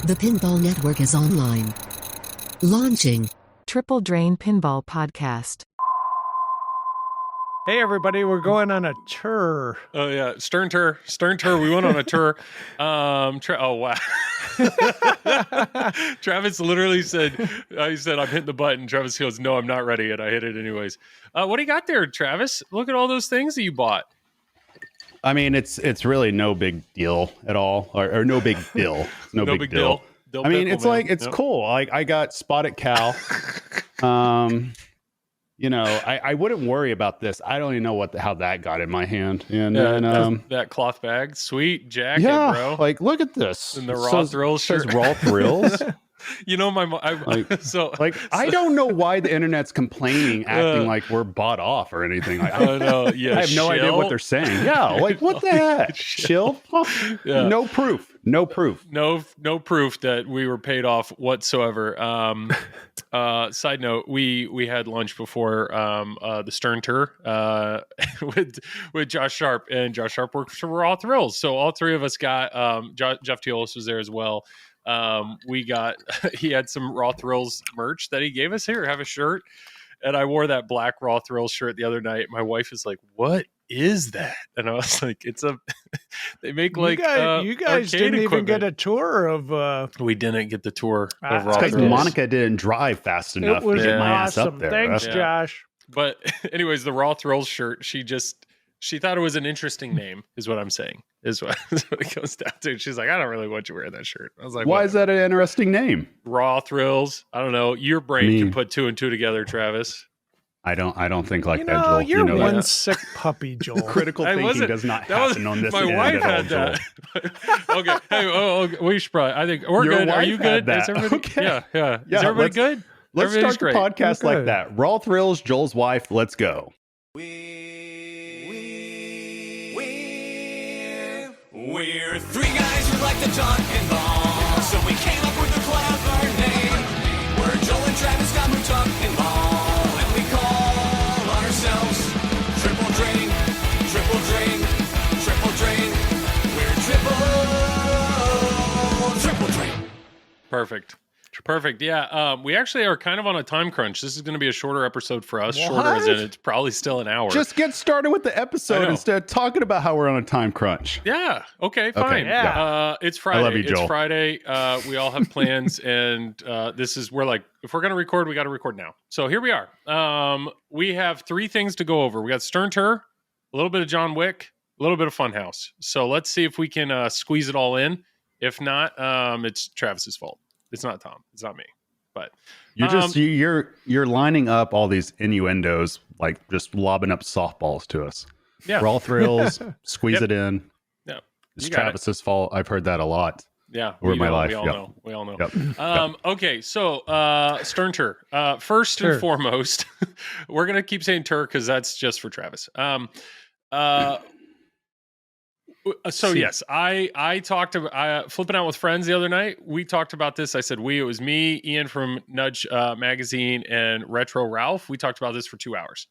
The Pinball Network is online. Launching. Triple Drain Pinball Podcast. Hey everybody, we're going on a tour. Oh yeah, Stern tour. We went on a tour. Oh wow. Travis literally said, "I said I'm hitting the button." Travis goes, "No, I'm not ready," and I hit it anyways. What do you got there, Travis? Look at all those things that you bought. I mean, it's really no big deal at all, or no big deal. No big deal. I mean, it's like it's cool. Like I got Spotted Cow. You know, I wouldn't worry about this. I don't even know how that got in my hand. And then that cloth bag, sweet jacket, bro. Like look at this. And the Raw Thrills shirt. Says Raw Thrills. You know, I don't know why the internet's complaining, acting like we're bought off or anything. I have no idea what they're saying. Yeah, like what the heck? Chill. Yeah. No proof. No proof that we were paid off whatsoever. Side note: we had lunch before the Stern tour with Josh Sharp, and Josh Sharp worked for Raw Thrills. So all three of us got. Jeff Teolis was there as well. He had some Raw Thrills merch that he gave us. Here, have a shirt. And I wore that black Raw Thrills shirt the other night. My wife is like, "What is that?" And I was like, they make like you guys didn't even get a tour of we didn't get the tour of Raw because Thrills. Monica didn't drive fast enough to get my ass up there. Thanks, Josh. But anyways, the Raw Thrills shirt, she thought it was an interesting name, is what I'm saying. Is what it comes down to. She's like, "I don't really want you wearing that shirt." I was like, "Why is that an interesting name?" Raw Thrills. I don't know. Your brain can put two and two together, Travis. I don't think like that, Joel. You're one sick puppy, Joel. Critical thinking does not happen on this. My wife had that. Okay. Hey, we should probably. I think we're good. Are you good? Is everybody? Okay. Yeah. Is everybody good? Let's start the podcast like that. Raw Thrills, Joel's wife. Let's go. We're three guys who like to talk pinball, so we came up with a clever name. We're Joel and Travis Scott who talk pinball, and we call ourselves Triple Drain, Triple Drain, Triple Drain. We're Triple Drain. Perfect. Yeah. We actually are kind of on a time crunch. This is going to be a shorter episode for us. What? Shorter as in it's probably still an hour. Just get started with the episode instead of talking about how we're on a time crunch. Yeah. Okay, fine. Okay, yeah. It's Friday. I love you, Joel. It's Friday. We all have plans, and we're like, if we're going to record, we got to record now. So here we are. We have three things to go over. We got Stern tour, a little bit of John Wick, a little bit of FunHouse. So let's see if we can squeeze it all in. If not, it's Travis's fault. It's not Tom. It's not me. But you're lining up all these innuendos, like just lobbing up softballs to us. Yeah. Raw Thrills, squeeze it in. Yeah. It's Travis's fault. I've heard that a lot. Yeah. Over my life. We all know. Yep. Okay. So, Stern tour. First and foremost, we're going to keep saying tour because that's just for Travis. So yes, I talked about flipping out with friends the other night. We talked about this. I said it was me, Ian from Nudge Magazine, and Retro Ralph. We talked about this for 2 hours.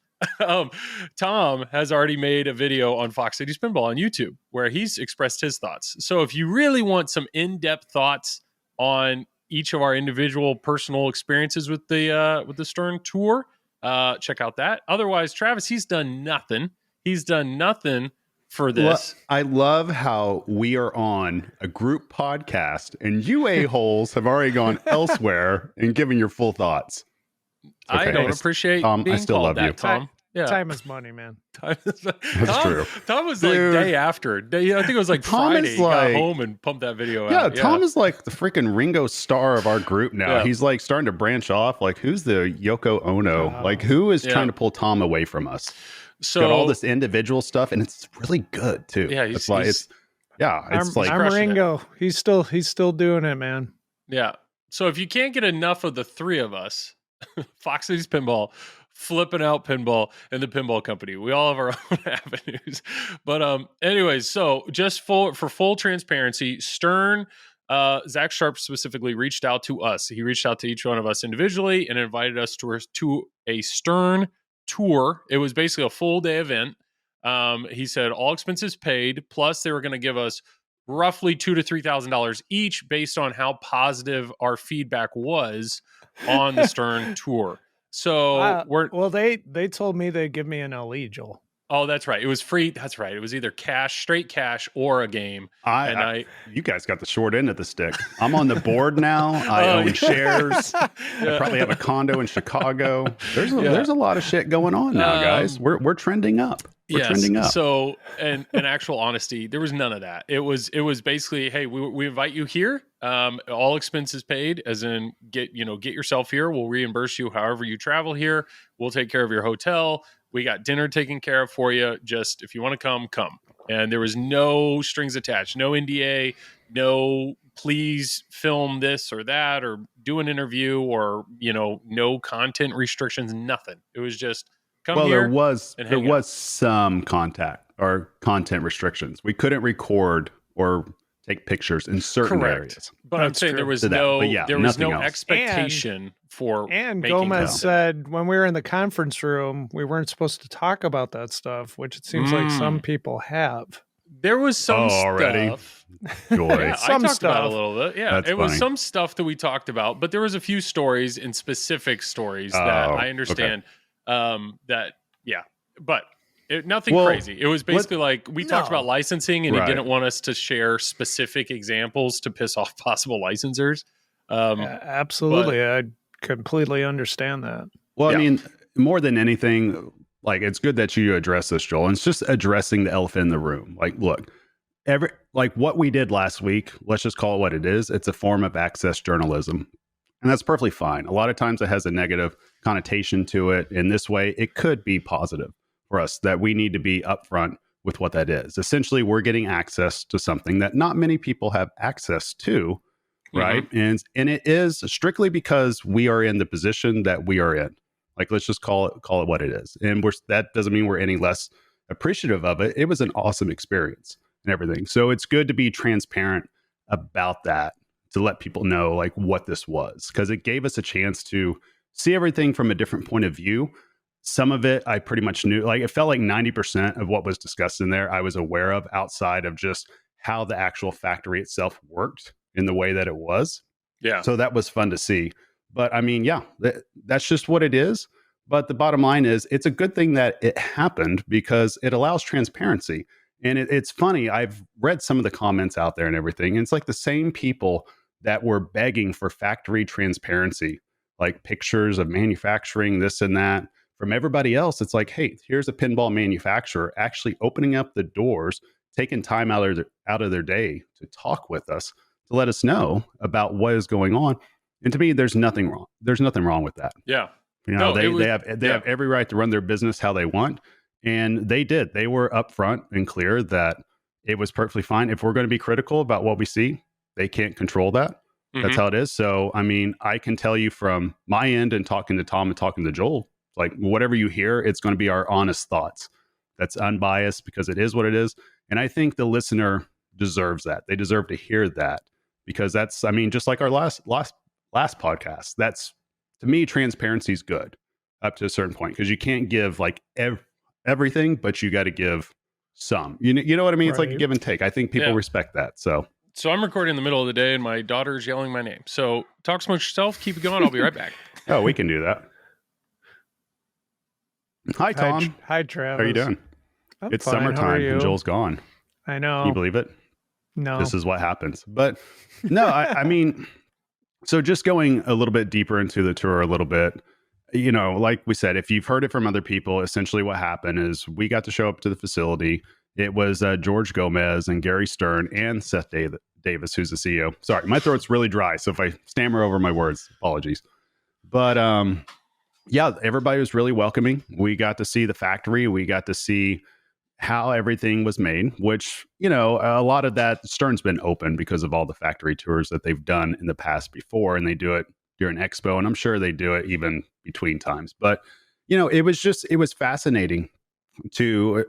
Tom has already made a video on Fox Cities Pinball on YouTube where he's expressed his thoughts. So if you really want some in-depth thoughts on each of our individual personal experiences with the Stern tour, check out that. Otherwise, Travis, he's done nothing. For this. I love how we are on a group podcast and you a-holes have already gone elsewhere and given your full thoughts. Okay. I don't appreciate Tom, being I still love you. Tom. Yeah. Time is money, man. That's true. Tom was like day after. I think it was like Tom Friday. He got home and pumped that video out. Yeah, Tom is like the freaking Ringo Starr of our group now. Yeah. He's like starting to branch off. Like, who's the Yoko Ono? Like, who is trying to pull Tom away from us? So got all this individual stuff, and it's really good too. Yeah, I'm Ringo. He's still doing it, man. Yeah. So if you can't get enough of the three of us, Fox Cities Pinball, Flipping Out Pinball, and the Pinball Company, we all have our own avenues. But anyways, so just for full transparency, Stern, Zach Sharp specifically reached out to us. He reached out to each one of us individually and invited us to a Stern tour. It was basically a full day event. He said all expenses paid, plus they were going to give us roughly $2,000 to $3,000 each based on how positive our feedback was on the Stern tour. So they told me they'd give me an LE, Joel. Oh, that's right. It was free. That's right. It was either straight cash or a game. You guys got the short end of the stick. I'm on the board now. I own shares. I probably have a condo in Chicago. There's a lot of shit going on now, guys. We're trending up. We're trending up. So, and in actual honesty, there was none of that. It was basically, hey, we invite you here. All expenses paid, as in get yourself here. We'll reimburse you however you travel here. We'll take care of your hotel. We got dinner taken care of for you. Just if you want to come. And there was no strings attached, no NDA, no please film this or that or do an interview or, no content restrictions, nothing. It was just come here. There was some contact or content restrictions. We couldn't record or take pictures in certain areas. But I'm saying there was no expectation for. And Gomez said when we were in the conference room, we weren't supposed to talk about that stuff, which it seems like some people have. There was some stuff. Joy. I talked about it a little bit. Yeah, it was some stuff that we talked about, but there was a few stories and specific stories that I understand. But nothing crazy. It was basically we talked about licensing, and he didn't want us to share specific examples to piss off possible licensors. Absolutely, I completely understand that. Well, I mean, more than anything, it's good that you address this, Joel. And it's just addressing the elephant in the room. Look, what we did last week, let's just call it what it is. It's a form of access journalism. And that's perfectly fine. A lot of times it has a negative connotation to it. In this way, it could be positive for us that we need to be upfront with what that is. Essentially, we're getting access to something that not many people have access to, right? And it is strictly because we are in the position that we are in. Let's just call it what it is. And that doesn't mean we're any less appreciative of it. It was an awesome experience and everything. So it's good to be transparent about that, to let people know what this was, because it gave us a chance to see everything from a different point of view. Some of it I pretty much knew. It felt like 90% of what was discussed in there I was aware of, outside of just how the actual factory itself worked in the way that it was. Yeah. So that was fun to see. But I mean, that's just what it is. But the bottom line is, it's a good thing that it happened because it allows transparency. And it's funny, I've read some of the comments out there and everything, and it's the same people that were begging for factory transparency, pictures of manufacturing, this and that. From everybody else, it's hey, here's a pinball manufacturer actually opening up the doors, taking time out of their day to talk with us, to let us know about what is going on. And to me, there's nothing wrong. There's nothing wrong with that. Yeah. They have every right to run their business how they want. And they did. They were upfront and clear that it was perfectly fine. If we're going to be critical about what we see, they can't control that. That's how it is. So, I mean, I can tell you from my end, and talking to Tom and talking to Joel, whatever you hear, it's going to be our honest thoughts. That's unbiased because it is what it is. And I think the listener deserves that. They deserve to hear that, because that's, I mean, just like our last podcast, that's, to me, transparency is good up to a certain point, because you can't give everything, but you got to give some. You know what I mean? Right. It's like a give and take. I think people respect that. So I'm recording in the middle of the day, and my daughter's yelling my name. So talk amongst yourself. Keep it going. I'll be right back. Oh, we can do that. Hi, Tom. Hi, Travis. How are you doing? It's fine. Summertime and Joel's gone. I know. Can you believe it? No. This is what happens. But no, I mean, so just going a little bit deeper into the tour a little bit, like we said, if you've heard it from other people, essentially what happened is we got to show up to the facility. It was George Gomez and Gary Stern and Seth Davis, who's the CEO. Sorry, my throat's really dry, so if I stammer over my words, apologies. But everybody was really welcoming. We got to see the factory. We got to see how everything was made, which, a lot of that, Stern's been open because of all the factory tours that they've done in the past before, and they do it during Expo, and I'm sure they do it even between times. But, it was fascinating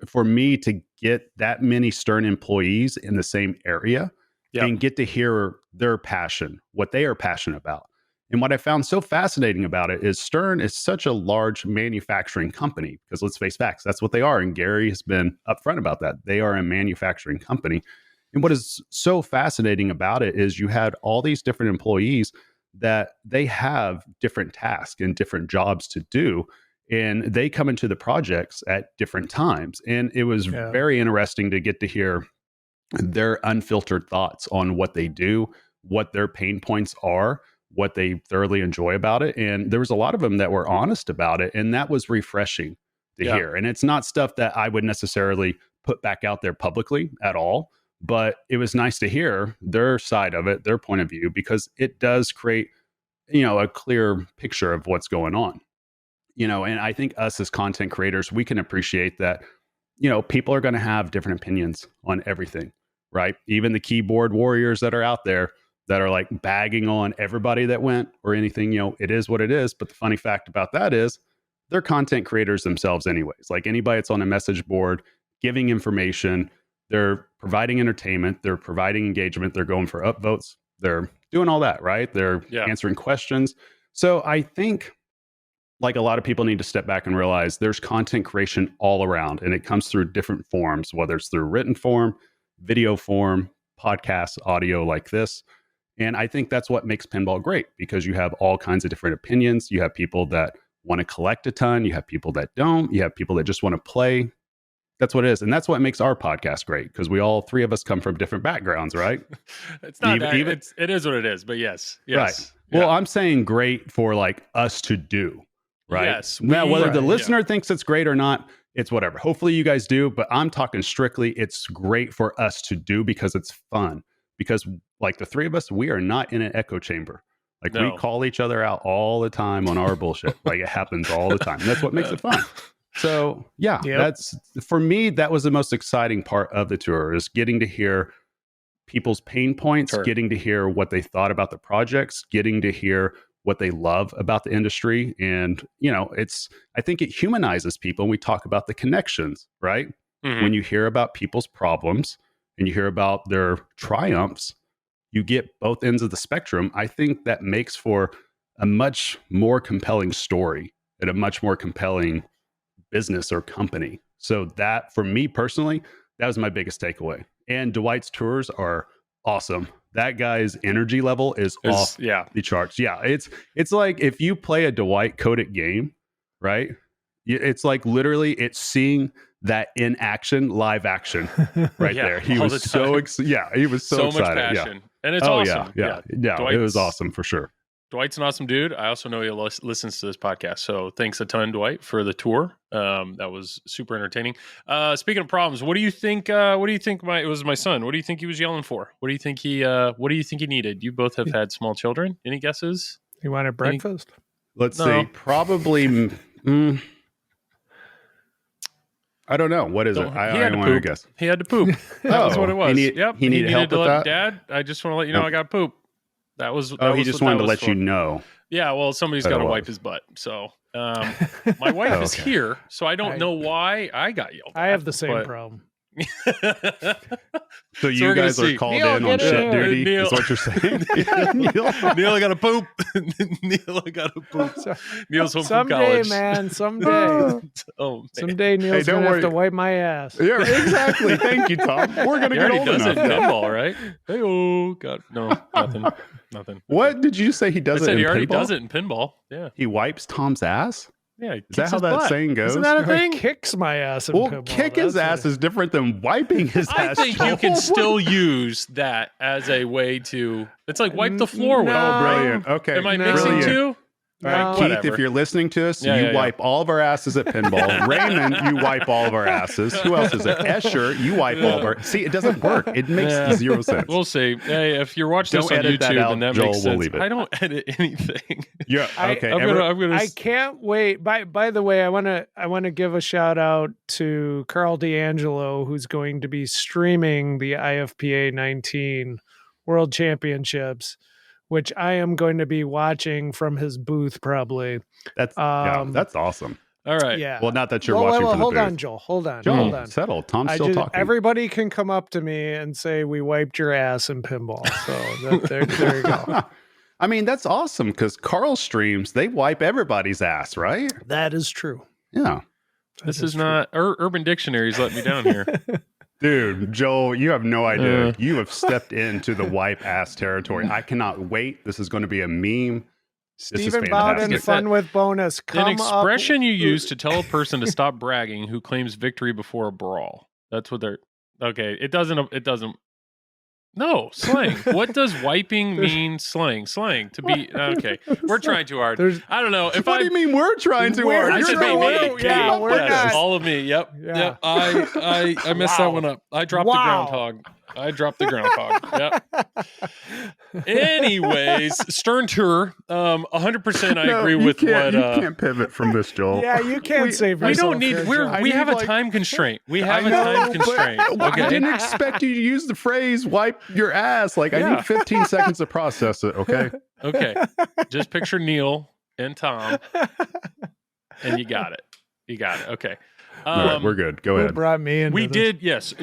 for me to get that many Stern employees in the same area and get to hear their passion, what they are passionate about. And what I found so fascinating about it is Stern is such a large manufacturing company, because let's face facts, that's what they are. And Gary has been upfront about that. They are a manufacturing company. And what is so fascinating about it is you had all these different employees that they have different tasks and different jobs to do. And they come into the projects at different times. And it was very interesting to get to hear their unfiltered thoughts on what they do, what their pain points are, what they thoroughly enjoy about it. And there was a lot of them that were honest about it. And that was refreshing to hear. And it's not stuff that I would necessarily put back out there publicly at all. But it was nice to hear their side of it, their point of view, because it does create, a clear picture of what's going on. And I think us as content creators, we can appreciate that, people are going to have different opinions on everything, right? Even the keyboard warriors that are out there that are like bagging on everybody that went or anything, it is what it is. But the funny fact about that is they're content creators themselves anyways. Like anybody that's on a message board, giving information, they're providing entertainment, they're providing engagement, they're going for upvotes, they're doing all that, right? They're answering questions. So I think like a lot of people need to step back and realize there's content creation all around, and it comes through different forms, whether it's through written form, video form, podcast, audio like this. And I think that's what makes pinball great, because you have all kinds of different opinions. You have people that want to collect a ton. You have people that don't. You have people that just want to play. That's what it is. And that's what makes our podcast great, because we all three of us come from different backgrounds, right? It's not it is what it is, but yes. Right. Well, I'm saying great for like us to do, right? Yes. Now, whether the listener thinks it's great or not, it's whatever. Hopefully you guys do, but I'm talking strictly, it's great for us to do because it's fun. Because like the three of us, we are not in an echo chamber. Like we call each other out all the time on our bullshit. Like it happens all the time. And that's what makes it fun. So that's, for me, that was the most exciting part of the tour, is getting to hear people's pain points, getting to hear what they thought about the projects, getting to hear what they love about the industry. And, I think it humanizes people. And we talk about the connections, right? Mm-hmm. When you hear about people's problems and you hear about their triumphs, you get both ends of the spectrum. I think that makes for a much more compelling story and a much more compelling business or company. So that, for me personally, that was my biggest takeaway. And Dwight's tours are awesome. That guy's energy level is off the charts. Yeah, it's like if you play a Dwight coded game, right? It's like literally it's seeing that in action, live action, right there. He was he was so excited. Much passion, and it's awesome. Yeah, it was awesome for sure. Dwight's an awesome dude. I also know he listens to this podcast. So thanks a ton, Dwight, for the tour. That was super entertaining. Speaking of problems, what do you think? It was my son. What do you think he was yelling for? What do you think he needed? You both have had small children. Any guesses? He wanted breakfast. Let's see. Probably. I don't know. What is it? I don't want to guess. He had to poop. That was what it was. He needed help with that? Dad, I just want to let you know I got to poop. That was. He just wanted to let you know. Yeah, well, somebody's got to wipe his butt. So my wife is here, so I don't know why I got yelled at. I have the same problem. So you guys are called in on shit duty, Neil, is what you're saying? Neil, I got to poop. Neil, I got to poop. Neil's home from college. Someday. Someday Neil's going to have to wipe my ass. Yeah, exactly. Thank you, Tom. We're going to get old enough. He does it in pinball, right? Hey-oh. God, no, nothing. What did you say he does it in pinball? He already does it in pinball. Yeah. He wipes Tom's ass? Yeah, is that how that saying goes? Isn't that a thing? He kicks my ass in pinball. Kick his ass is different than wiping his ass. I think you can still use that as a way to... It's like wipe the floor with. Oh, brilliant. Okay. Am I mixing two? All right, Keith, if you're listening to us, you wipe all of our asses at pinball. Raymond, you wipe all of our asses. Who else is it? Escher, you wipe all of our... See, it doesn't work. It makes zero sense. We'll see. Hey, if you're watching this on YouTube, then that makes sense. We'll leave it. I don't edit anything. Yeah, okay. I can't wait. By the way, I want to give a shout out to Carl D'Angelo, who's going to be streaming the IFPA 19 World Championships, which I am going to be watching from his booth probably. That's awesome. All right. Yeah. Well, not that you're watching from the booth. Hold on, Joel. Hold on. Settle. Tom's still talking. Everybody can come up to me and say, we wiped your ass in pinball. So there you go. I mean, that's awesome because Carl streams, they wipe everybody's ass, right? That is true. Yeah. This is not Urban Dictionary's letting me down here. Dude, Joel, you have no idea. You have stepped into the wipe ass territory. I cannot wait. This is going to be a meme. Stephen Bowden, Fun with Bonus. An expression you use to tell a person to stop bragging who claims victory before a brawl. That's what they're... Okay, it doesn't... No, slang. What does wiping mean? Slang to be... Okay, we're trying too hard. I don't know. What do you mean we're trying too hard? I should be me. Yeah, we're not. All of me. Yep. Yeah. Yep. I messed that one up. I dropped the groundhog. Yep. Anyways, Stern Tour. 100%. I agree with what. You can't pivot from this, Joel. Yeah, you can't save yourself. We don't need. We have a time constraint. We have a time constraint. Okay. I didn't expect you to use the phrase "wipe your ass." Like I need 15 seconds to process it. Okay. Okay. Just picture Neil and Tom, and you got it. Okay. Right, we're good. Go ahead. Brought me in. We did, yes.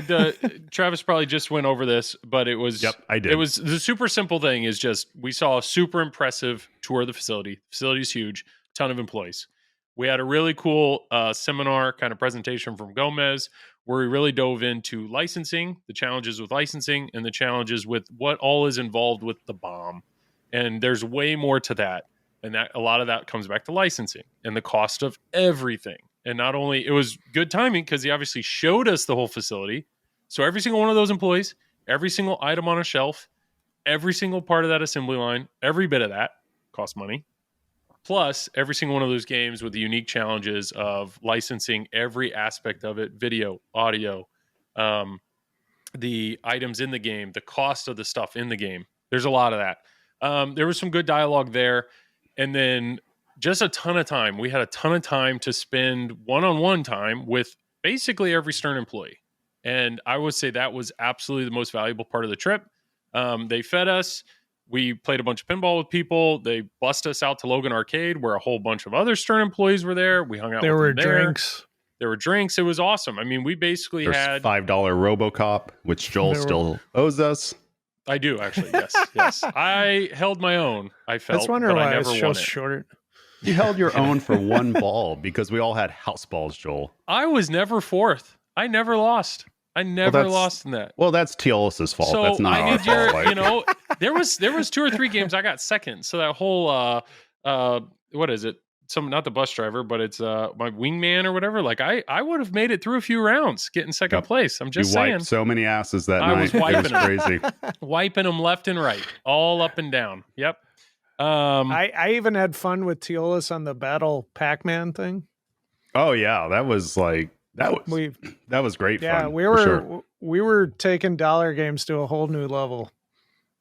Travis probably just went over this, but it was. Yep, I did. It was the super simple thing. Is just we saw a super impressive tour of the facility. Facility's huge, ton of employees. We had a really cool seminar kind of presentation from Gomez, where we really dove into licensing, the challenges with licensing, and the challenges with what all is involved with the bomb. And there's way more to that, and that a lot of that comes back to licensing and the cost of everything. And not only, it was good timing because he obviously showed us the whole facility. So every single one of those employees, every single item on a shelf, every single part of that assembly line, every bit of that costs money. Plus every single one of those games with the unique challenges of licensing every aspect of it, video, audio, the items in the game, the cost of the stuff in the game. There's a lot of that. There was some good dialogue there. And then just a ton of time. We had a ton of time to spend one-on-one time with basically every Stern employee. And I would say that was absolutely the most valuable part of the trip. They fed us. We played a bunch of pinball with people. They bussed us out to Logan Arcade, where a whole bunch of other Stern employees were there. We hung out with them there. There were drinks. It was awesome. I mean, we basically had $5 RoboCop, which Joel still owes us. I do, actually. Yes. I held my own, I felt. That's wondering why I never so won it. short. You held your own for one ball because we all had house balls, Joel. I was never fourth. I never lost. I never lost in that. Well, that's Teolis's fault. So that's not our fault. Like, you know, there was 2 or 3 games I got second. So that whole what is it? Not the bus driver, but it's my wingman or whatever. Like I would have made it through a few rounds, getting second place. I'm just saying. You wiped so many asses that I night. was wiping it was crazy. Wiping them left and right, all up and down. Yep. I even had fun with Teolis on the Battle Pac-Man thing. Oh yeah, that was great yeah, fun. We were taking dollar games to a whole new level.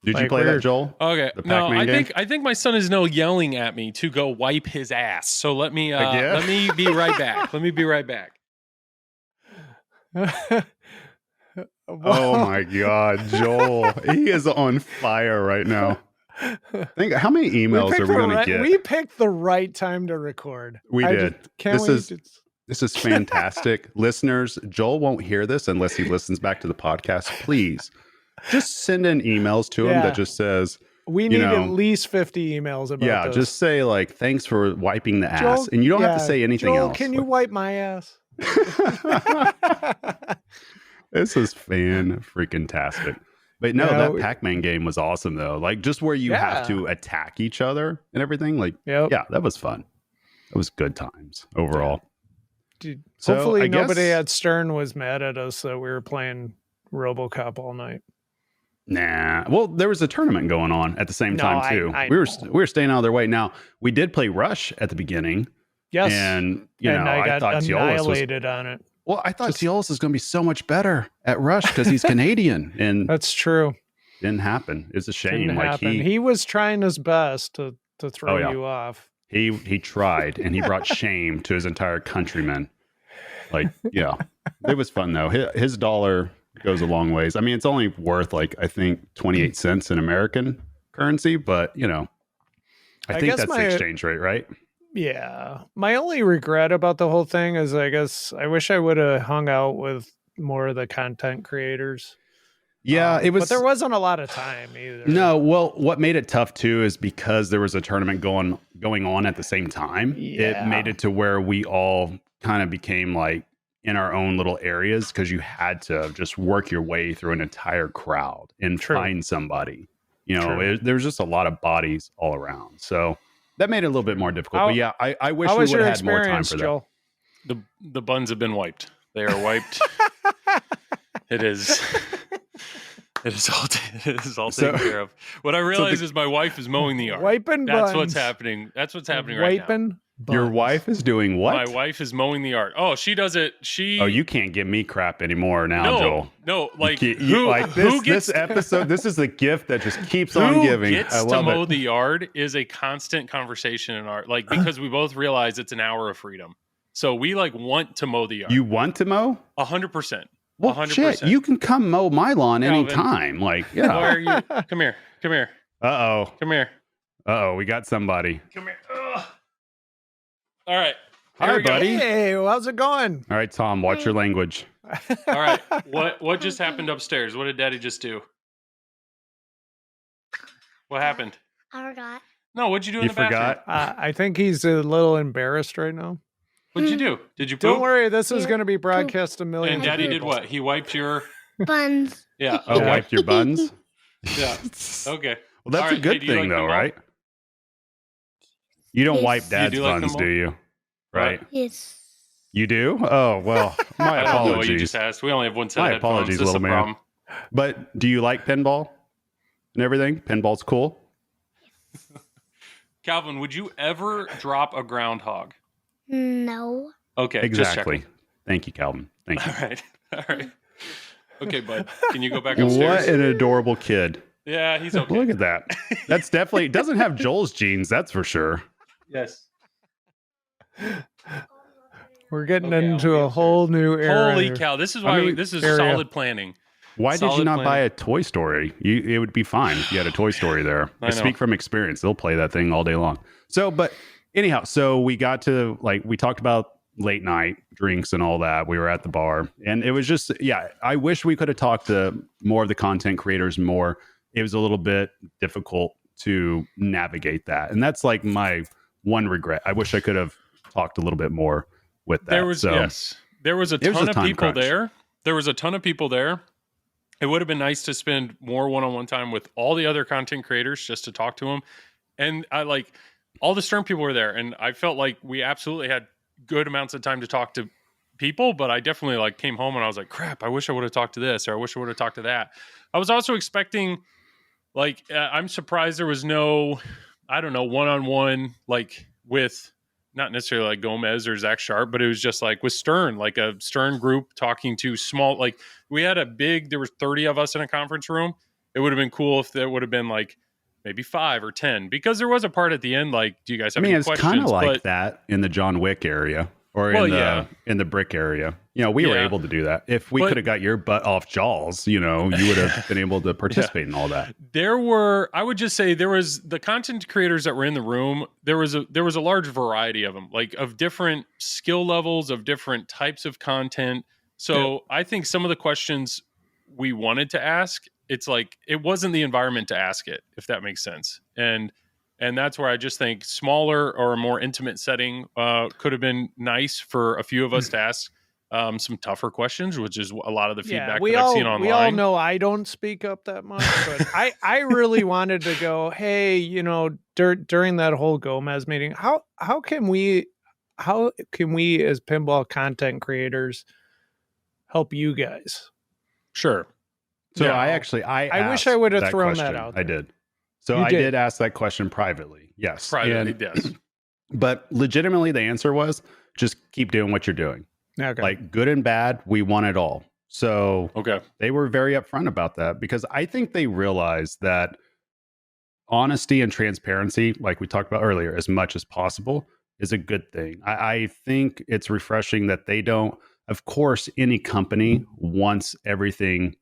Did you play that, Joel? Okay. The No, Pac-Man game? I think my son is now yelling at me to go wipe his ass. So let me be right back. Let me be right back. Oh my God, Joel. He is on fire right now. Think how many emails are we going to get? We picked the right time to record. We did. This is fantastic. Listeners, Joel won't hear this unless he listens back to the podcast. Please just send in emails to him that just says, we need at least 50 emails about those. Just say like, thanks for wiping the ass. And you don't have to say anything else. Can you wipe my ass? This is fan-freaking-tastic. But no, that Pac-Man game was awesome though. Like just where you have to attack each other and everything. Like, yeah, that was fun. It was good times overall. Dude, hopefully nobody at Stern was mad at us that we were playing RoboCop all night. Nah. Well, there was a tournament going on at the same time too. We were staying out of their way. Now, we did play Rush at the beginning. Yes. And I thought annihilated on it. Well, I thought Teolis is going to be so much better at Rush because he's Canadian, and that's true. Didn't happen. It's a shame. He was trying his best to throw you off. He tried, and he brought shame to his entire countrymen. Like, yeah, it was fun though. His dollar goes a long ways. I mean, it's only worth like I think 28 cents in American currency, but I think that's the exchange rate, right? Yeah. My only regret about the whole thing is I guess I wish I would have hung out with more of the content creators. Yeah, it was. But there wasn't a lot of time either. No, well, what made it tough too is because there was a tournament going on at the same time. Yeah. It made it to where we all kind of became like, in our own little areas because you had to just work your way through an entire crowd and find somebody. You know, there was just a lot of bodies all around. So that made it a little bit more difficult. But yeah, I wish we would have had more time for Joel? that. The buns have been wiped. They are wiped. It is all taken care of. What I realize is my wife is mowing the yard. Wiping That's buns. what's happening. That's what's happening right now. Wiping buns. Your wife is doing what? My wife is mowing the yard. Oh, she does it. Oh, you can't give me crap anymore now, Joel. No, like this episode. This is the gift that just keeps on giving. Who gets to mow the yard is a constant conversation in our because we both realize it's an hour of freedom. So we want to mow the yard. You want to mow? 100%. Well, 100%. Shit, you can come mow my lawn anytime. Why are you? Come here. Uh-oh. Come here. Uh-oh, we got somebody. Come here. Ugh. All right. Hi, buddy. Hey, how's it going? All right, Tom, watch your language. All right. What just happened upstairs? What did Daddy just do? What happened? I forgot. No, what'd you do in the bathroom? Forgot? I think he's a little embarrassed right now. What'd you do? Did you poop? Don't worry, this is going to be broadcast a million And Daddy people. did what? He wiped your... Buns. Yeah. Oh, Okay. wiped your buns? Yeah. Okay. Well, that's a good thing, though, right? You don't wipe Dad's do like buns, pinball? do you? Right? Yes. You do? Oh, well, my I don't know what you apologies. just asked. We only have one set My of headphones. apologies, This is little a man. problem. But do you like pinball and everything? Pinball's cool? Calvin, would you ever drop a groundhog? No. Okay, Exactly. Just Thank you, Calvin. Thank you. All right. Okay, bud. Can you go back upstairs? What an adorable kid. Yeah, he's okay. Look at that. That's definitely doesn't have Joel's genes, that's for sure. Yes. We're getting Okay, into I'll be a whole new era. Holy cow! This is why this is area. solid planning. Why did Solid you not plan. buy a Toy Story? It would be fine if you had a Toy Story there. I I know. speak from experience. They'll play that thing all day long. So, but anyhow, so we got to we talked about late night drinks and all that. We were at the bar and it was just, I wish we could have talked to more of the content creators more. It was a little bit difficult to navigate that. And that's my one regret. I wish I could have talked a little bit more with that. There was so, there was a it was ton a of time people crunch. there. There was a ton of people there. It would have been nice to spend more one-on-one time with all the other content creators just to talk to them. And I all the Stern people were there, and I felt like we absolutely had good amounts of time to talk to people, but I definitely came home and I was like, crap, I wish I would have talked to this, or I wish I would have talked to that. I was also expecting I'm surprised there was no, I don't know, one-on-one with not necessarily Gomez or Zach Sharp, but it was just with Stern, a Stern group talking to small, we had there were 30 of us in a conference room. It would have been cool if there would have been maybe 5 or 10, because there was a part at the end, do you guys have any it's questions? kind of like that in the John Wick area or in the brick area. We were able to do that. If we could have got your butt off Jaws, you would have been able to participate in all that. I would just say there was the content creators that were in the room. There was a large variety of them, of different skill levels, of different types of content. So I think some of the questions we wanted to ask, it's it wasn't the environment to ask it, if that makes sense. And that's where I just think smaller or a more intimate setting could have been nice for a few of us to ask some tougher questions, which is a lot of the feedback that I've seen online. We all know I don't speak up that much, but I really wanted to go, hey, during that whole Gomez meeting, how can we as pinball content creators help you guys? Sure. So I wish I would have that thrown question. that out I there. did. So I did ask that question privately. Yes. Privately, yes. But legitimately, the answer was just keep doing what you're doing. Okay. Good and bad, we want it all. So Okay. they were very upfront about that because I think they realized that honesty and transparency, like we talked about earlier, as much as possible is a good thing. I think it's refreshing that they don't, of course, any company wants everything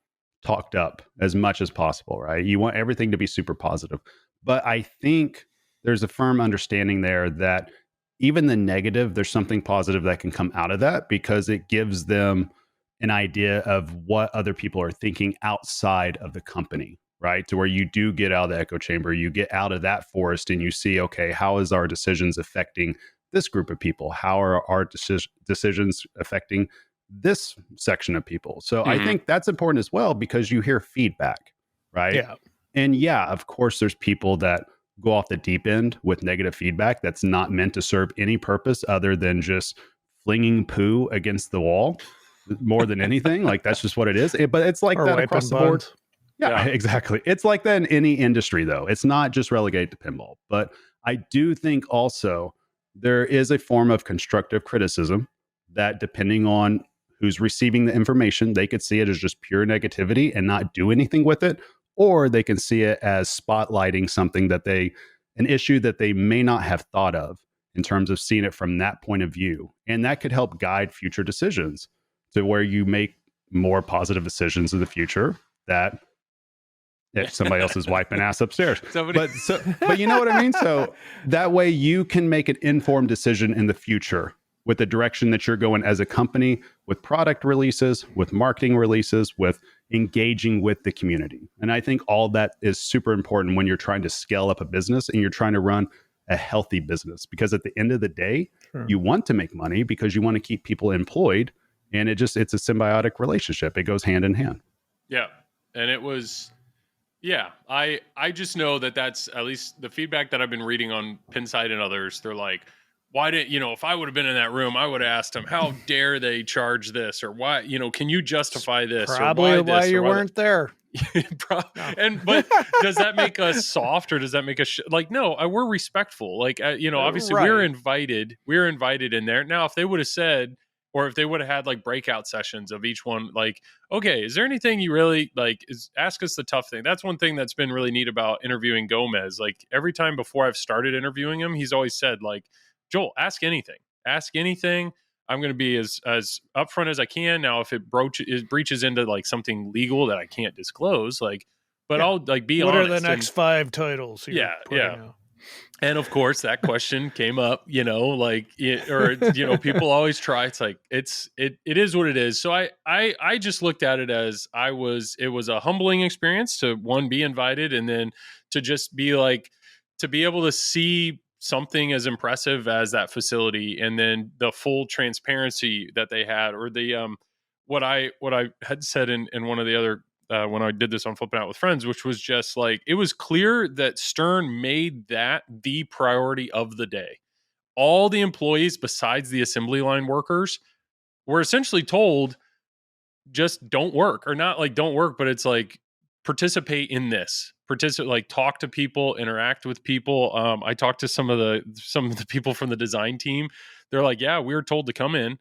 talked up as much as possible, right? You want everything to be super positive. But I think there's a firm understanding there that even the negative, there's something positive that can come out of that because it gives them an idea of what other people are thinking outside of the company, right? To where you do get out of the echo chamber, you get out of that forest and you see, okay, how is our decisions affecting this group of people? How are our decisions affecting this section of people. So I think that's important as well, because you hear feedback, right? Yeah. And yeah, of course, there's people that go off the deep end with negative feedback that's not meant to serve any purpose other than just flinging poo against the wall more than anything. Like, that's just what it is. But it's like Or that wiping across the board. buns. Yeah, exactly. It's like that in any industry, though. It's not just relegated to pinball. But I do think also there is a form of constructive criticism that, depending on who's receiving the information, they could see it as just pure negativity and not do anything with it, or they can see it as spotlighting something that an issue that they may not have thought of in terms of seeing it from that point of view. And that could help guide future decisions to where you make more positive decisions in the future, that if somebody else is wiping ass upstairs. But you know what I mean? So that way you can make an informed decision in the future with the direction that you're going as a company, with product releases, with marketing releases, with engaging with the community. And I think all that is super important when you're trying to scale up a business and you're trying to run a healthy business, because at the end of the day, you want to make money because you want to keep people employed. And it's a symbiotic relationship. It goes hand in hand. Yeah. And it was, I just know that's at least the feedback that I've been reading on Pinside and others. They're like, why didn't, if I would have been in that room, I would have asked them, how dare they charge this? Or why, can you justify this? Probably or why you weren't there. But does that make us soft, or does that make us no? We're respectful. Obviously right. we're invited in there. Now, if they would have said, or if they would have had like breakout sessions of each one, like, okay, is there anything you really like? Ask us the tough thing. That's one thing that's been really neat about interviewing Gomez. Like, every time before I've started interviewing him, he's always said, like, Joel, ask anything. I'm going to be as upfront as I can. Now, if it breaches into like something legal that I can't disclose, I'll like be honest. What are the next 5 titles? Out? And of course, that question came up. People always try. It's like it is what it is. So I just looked at it as it was a humbling experience to, one, be invited, and then to just be like, to be able to see something as impressive as that facility, and then the full transparency that they had, or the what I had said in one of the other when I did this on Flipping Out with Friends, which was just like, it was clear that Stern made that the priority of the day. All the employees besides the assembly line workers were essentially told, just don't work, or not like don't work, but it's like, participate in this. Like, talk to people, interact with people. I talked to some of the people from the design team. They're like, yeah, we were told to come in,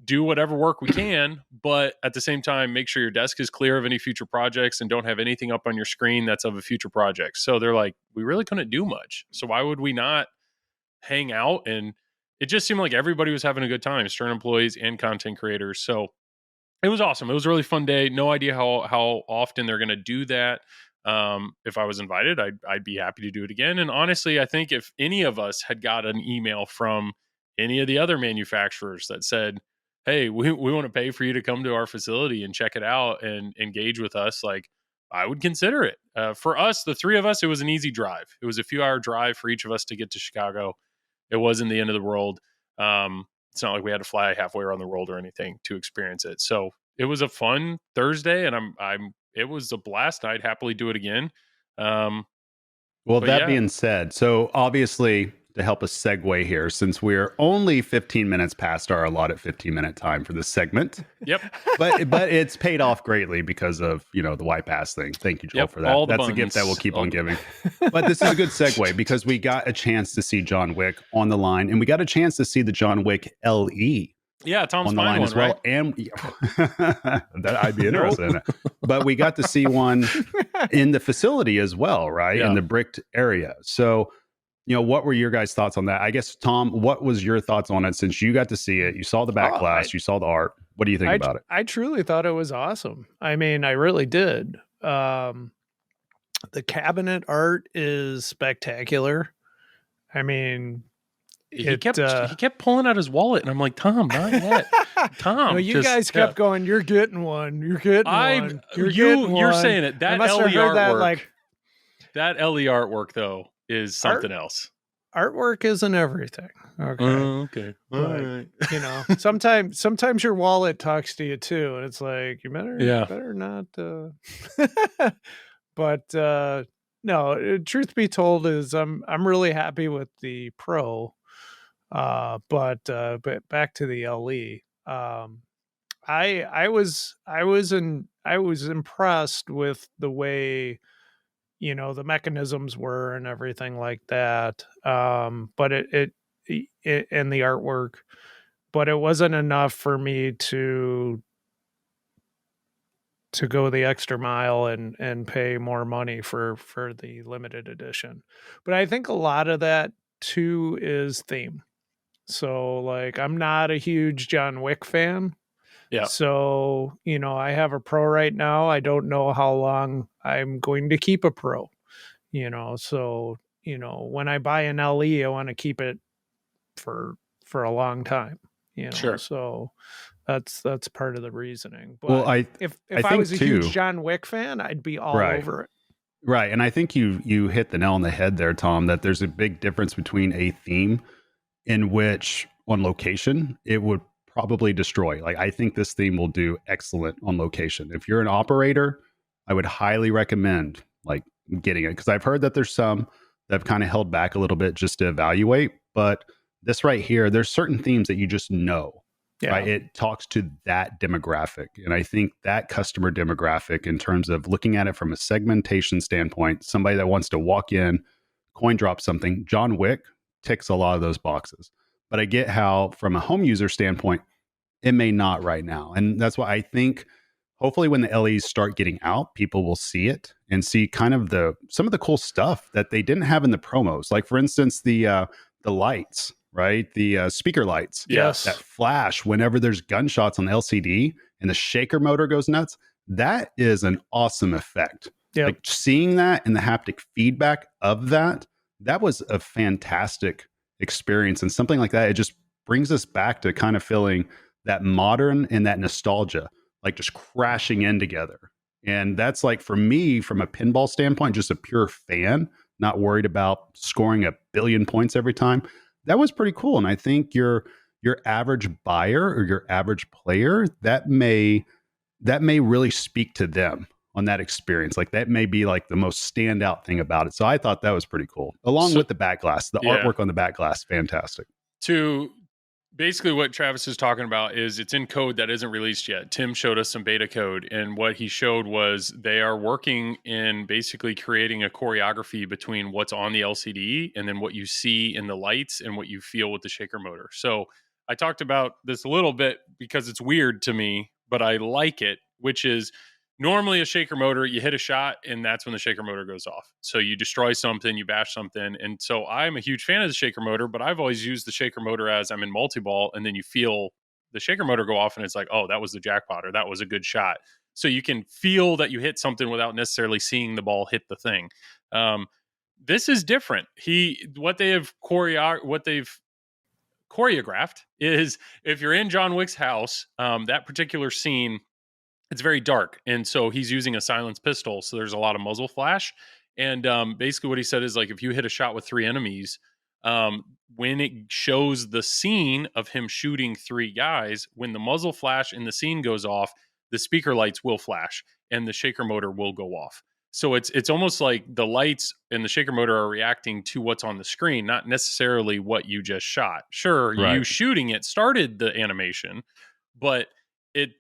do whatever work we can, but at the same time, make sure your desk is clear of any future projects and don't have anything up on your screen that's of a future project. So they're like, we really couldn't do much. So why would we not hang out? And it just seemed like everybody was having a good time, Stern employees and content creators. So it was awesome. It was a really fun day. No idea how often they're going to do that. If I was invited, I'd be happy to do it again. And honestly, I think if any of us had got an email from any of the other manufacturers that said, hey, we want to pay for you to come to our facility and check it out and engage with us, like, I would consider it. For us, the 3 of us, it was an easy drive. It was a few hour drive for each of us to get to Chicago. It wasn't the end of the world. It's not like we had to fly halfway around the world or anything to experience it. So it was a fun Thursday, and it was a blast. I'd happily do it again. Being said, so obviously, to help us segue here, since we're only 15 minutes past our allotted 15-minute time for this segment. Yep. but it's paid off greatly because of, the wipe ass thing. Thank you, Joel, for that. That's a gift that we'll keep on giving. But this is a good segue because we got a chance to see John Wick on the line, and we got a chance to see the John Wick LE. Yeah, Tom's on the line as well, right? And that I'd be interested in it. But we got to see one in the facility as well, right? Yeah. In the bricked area. So, what were your guys' thoughts on that? I guess, Tom, what was your thoughts on it since you got to see it? You saw the back glass, you saw the art. What do you think about it? I truly thought it was awesome. I mean, I really did. The cabinet art is spectacular. I mean, he kept pulling out his wallet, and I'm like, Tom, not yet. Tom, you guys kept going, you're getting one. You're getting one. You're saying it. That LE artwork, that, that LE artwork though, is something else. artwork isn't everything. Okay. Okay. All But, right. you know, sometimes your wallet talks to you too, and it's like you better not. But no, truth be told, is I'm really happy with the Pro. But back to the LE. I was impressed with the way, you know, the mechanisms were and everything like that. But it and the artwork, but it wasn't enough for me to go the extra mile and pay more money for the limited edition. But I think a lot of that too is theme. So like I'm not a huge John Wick fan. Yeah. So, you know, I have a Pro right now. I don't know how long I'm going to keep a Pro, you know. So, you know, when I buy an LE, I want to keep it for a long time, you know. Sure. So that's part of the reasoning. But Well, if I I was a think huge too- John Wick fan, I'd be all Right. over it. Right. And I think you hit the nail on the head there, Tom, that there's a big difference between a theme in which on location it would probably destroy. Like I think this theme will do excellent on location. If you're an operator, I would highly recommend like getting it, because I've heard that there's some that have kind of held back a little bit just to evaluate. But this right here, there's certain themes that you just know. Yeah. Right? It talks to that demographic. And I think that customer demographic, in terms of looking at it from a segmentation standpoint, somebody that wants to walk in, coin drop something, John Wick ticks a lot of those boxes. But I get how, from a home user standpoint, it may not right now. And that's why I think hopefully when the LEs start getting out, people will see it and see kind of some of the cool stuff that they didn't have in the promos. Like for instance, the lights, right? The speaker lights. Yes. That flash whenever there's gunshots on LCD and the shaker motor goes nuts. That is an awesome effect. Yep. Like seeing that and the haptic feedback of that was a fantastic experience. And something like that, it just brings us back to kind of feeling that modern and that nostalgia, like just crashing in together. And that's like, for me, from a pinball standpoint, just a pure fan, not worried about scoring 1 billion points every time. That was pretty cool. And I think your average buyer or your average player, that may really speak to them on that experience. Like that may be like the most standout thing about it. So I thought that was pretty cool. Along with the back glass, the artwork on the back glass, fantastic. To basically what Travis is talking about is it's in code that isn't released yet. Tim showed us some beta code, and what he showed was they are working in basically creating a choreography between what's on the LCD and then what you see in the lights and what you feel with the shaker motor. So I talked about this a little bit because it's weird to me, but I like it, which is normally a shaker motor, you hit a shot and that's when the shaker motor goes off. So you destroy something, you bash something. And so I'm a huge fan of the shaker motor, but I've always used the shaker motor as I'm in multi-ball, and then you feel the shaker motor go off and it's like, oh, that was the jackpot, or that was a good shot. So you can feel that you hit something without necessarily seeing the ball hit the thing. This is different. What they've choreographed is, if you're in John Wick's house, that particular scene, it's very dark. And so he's using a silenced pistol. So there's a lot of muzzle flash. And basically what he said is, like, if you hit a shot with 3 enemies, when it shows the scene of him shooting 3 guys, when the muzzle flash in the scene goes off, the speaker lights will flash and the shaker motor will go off. So it's almost like the lights and the shaker motor are reacting to what's on the screen, not necessarily what you just shot. Sure, Right. You shooting it started the animation, but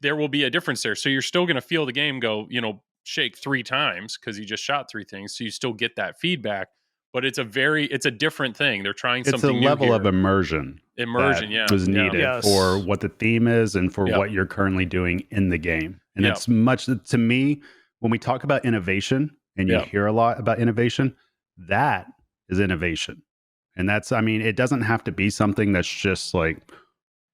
there will be a difference there. So you're still going to feel the game go, shake 3 times because you just shot 3 things. So you still get that feedback, but it's a different thing. They're trying something new. It's a level here. of immersion. That was needed for what the theme is and for what you're currently doing in the game. And it's much, to me, when we talk about innovation and you hear a lot about innovation, that is innovation. And that's, it doesn't have to be something that's just like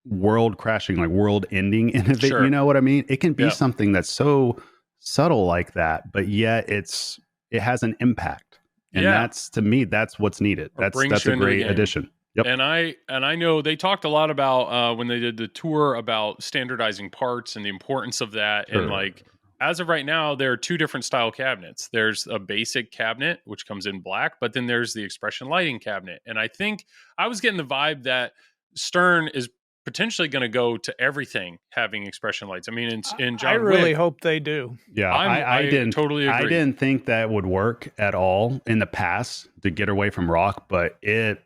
world crashing, like world ending innovation. Sure. You know what I mean? It can be something that's so subtle like that, but yet it has an impact. And that's, to me, that's what's needed. That's a great addition. Yep. And I know they talked a lot about when they did the tour about standardizing parts and the importance of that. Sure. And like as of right now, there are two different style cabinets. There's a basic cabinet, which comes in black, but then there's the expression lighting cabinet. And I think I was getting the vibe that Stern is potentially going to go to everything having expression lights. I mean, in John I really Wick, hope they do. Yeah, I didn't totally agree. I didn't think that would work at all in the past to get away from rock, but it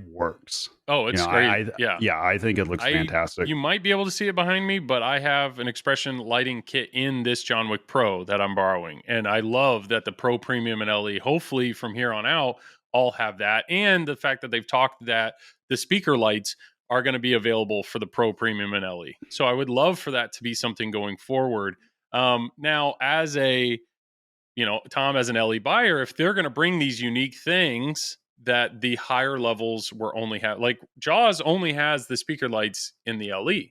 works. Oh, it's great. I think it looks fantastic. You might be able to see it behind me, but I have an expression lighting kit in this John Wick Pro that I'm borrowing, and I love that the Pro Premium and LE, hopefully from here on out, all have that, and the fact that they've talked that the speaker lights are going to be available for the Pro Premium and LE. So I would love for that to be something going forward. Now, as Tom, as an LE buyer, if they're going to bring these unique things that the higher levels were only have, like Jaws only has the speaker lights in the LE,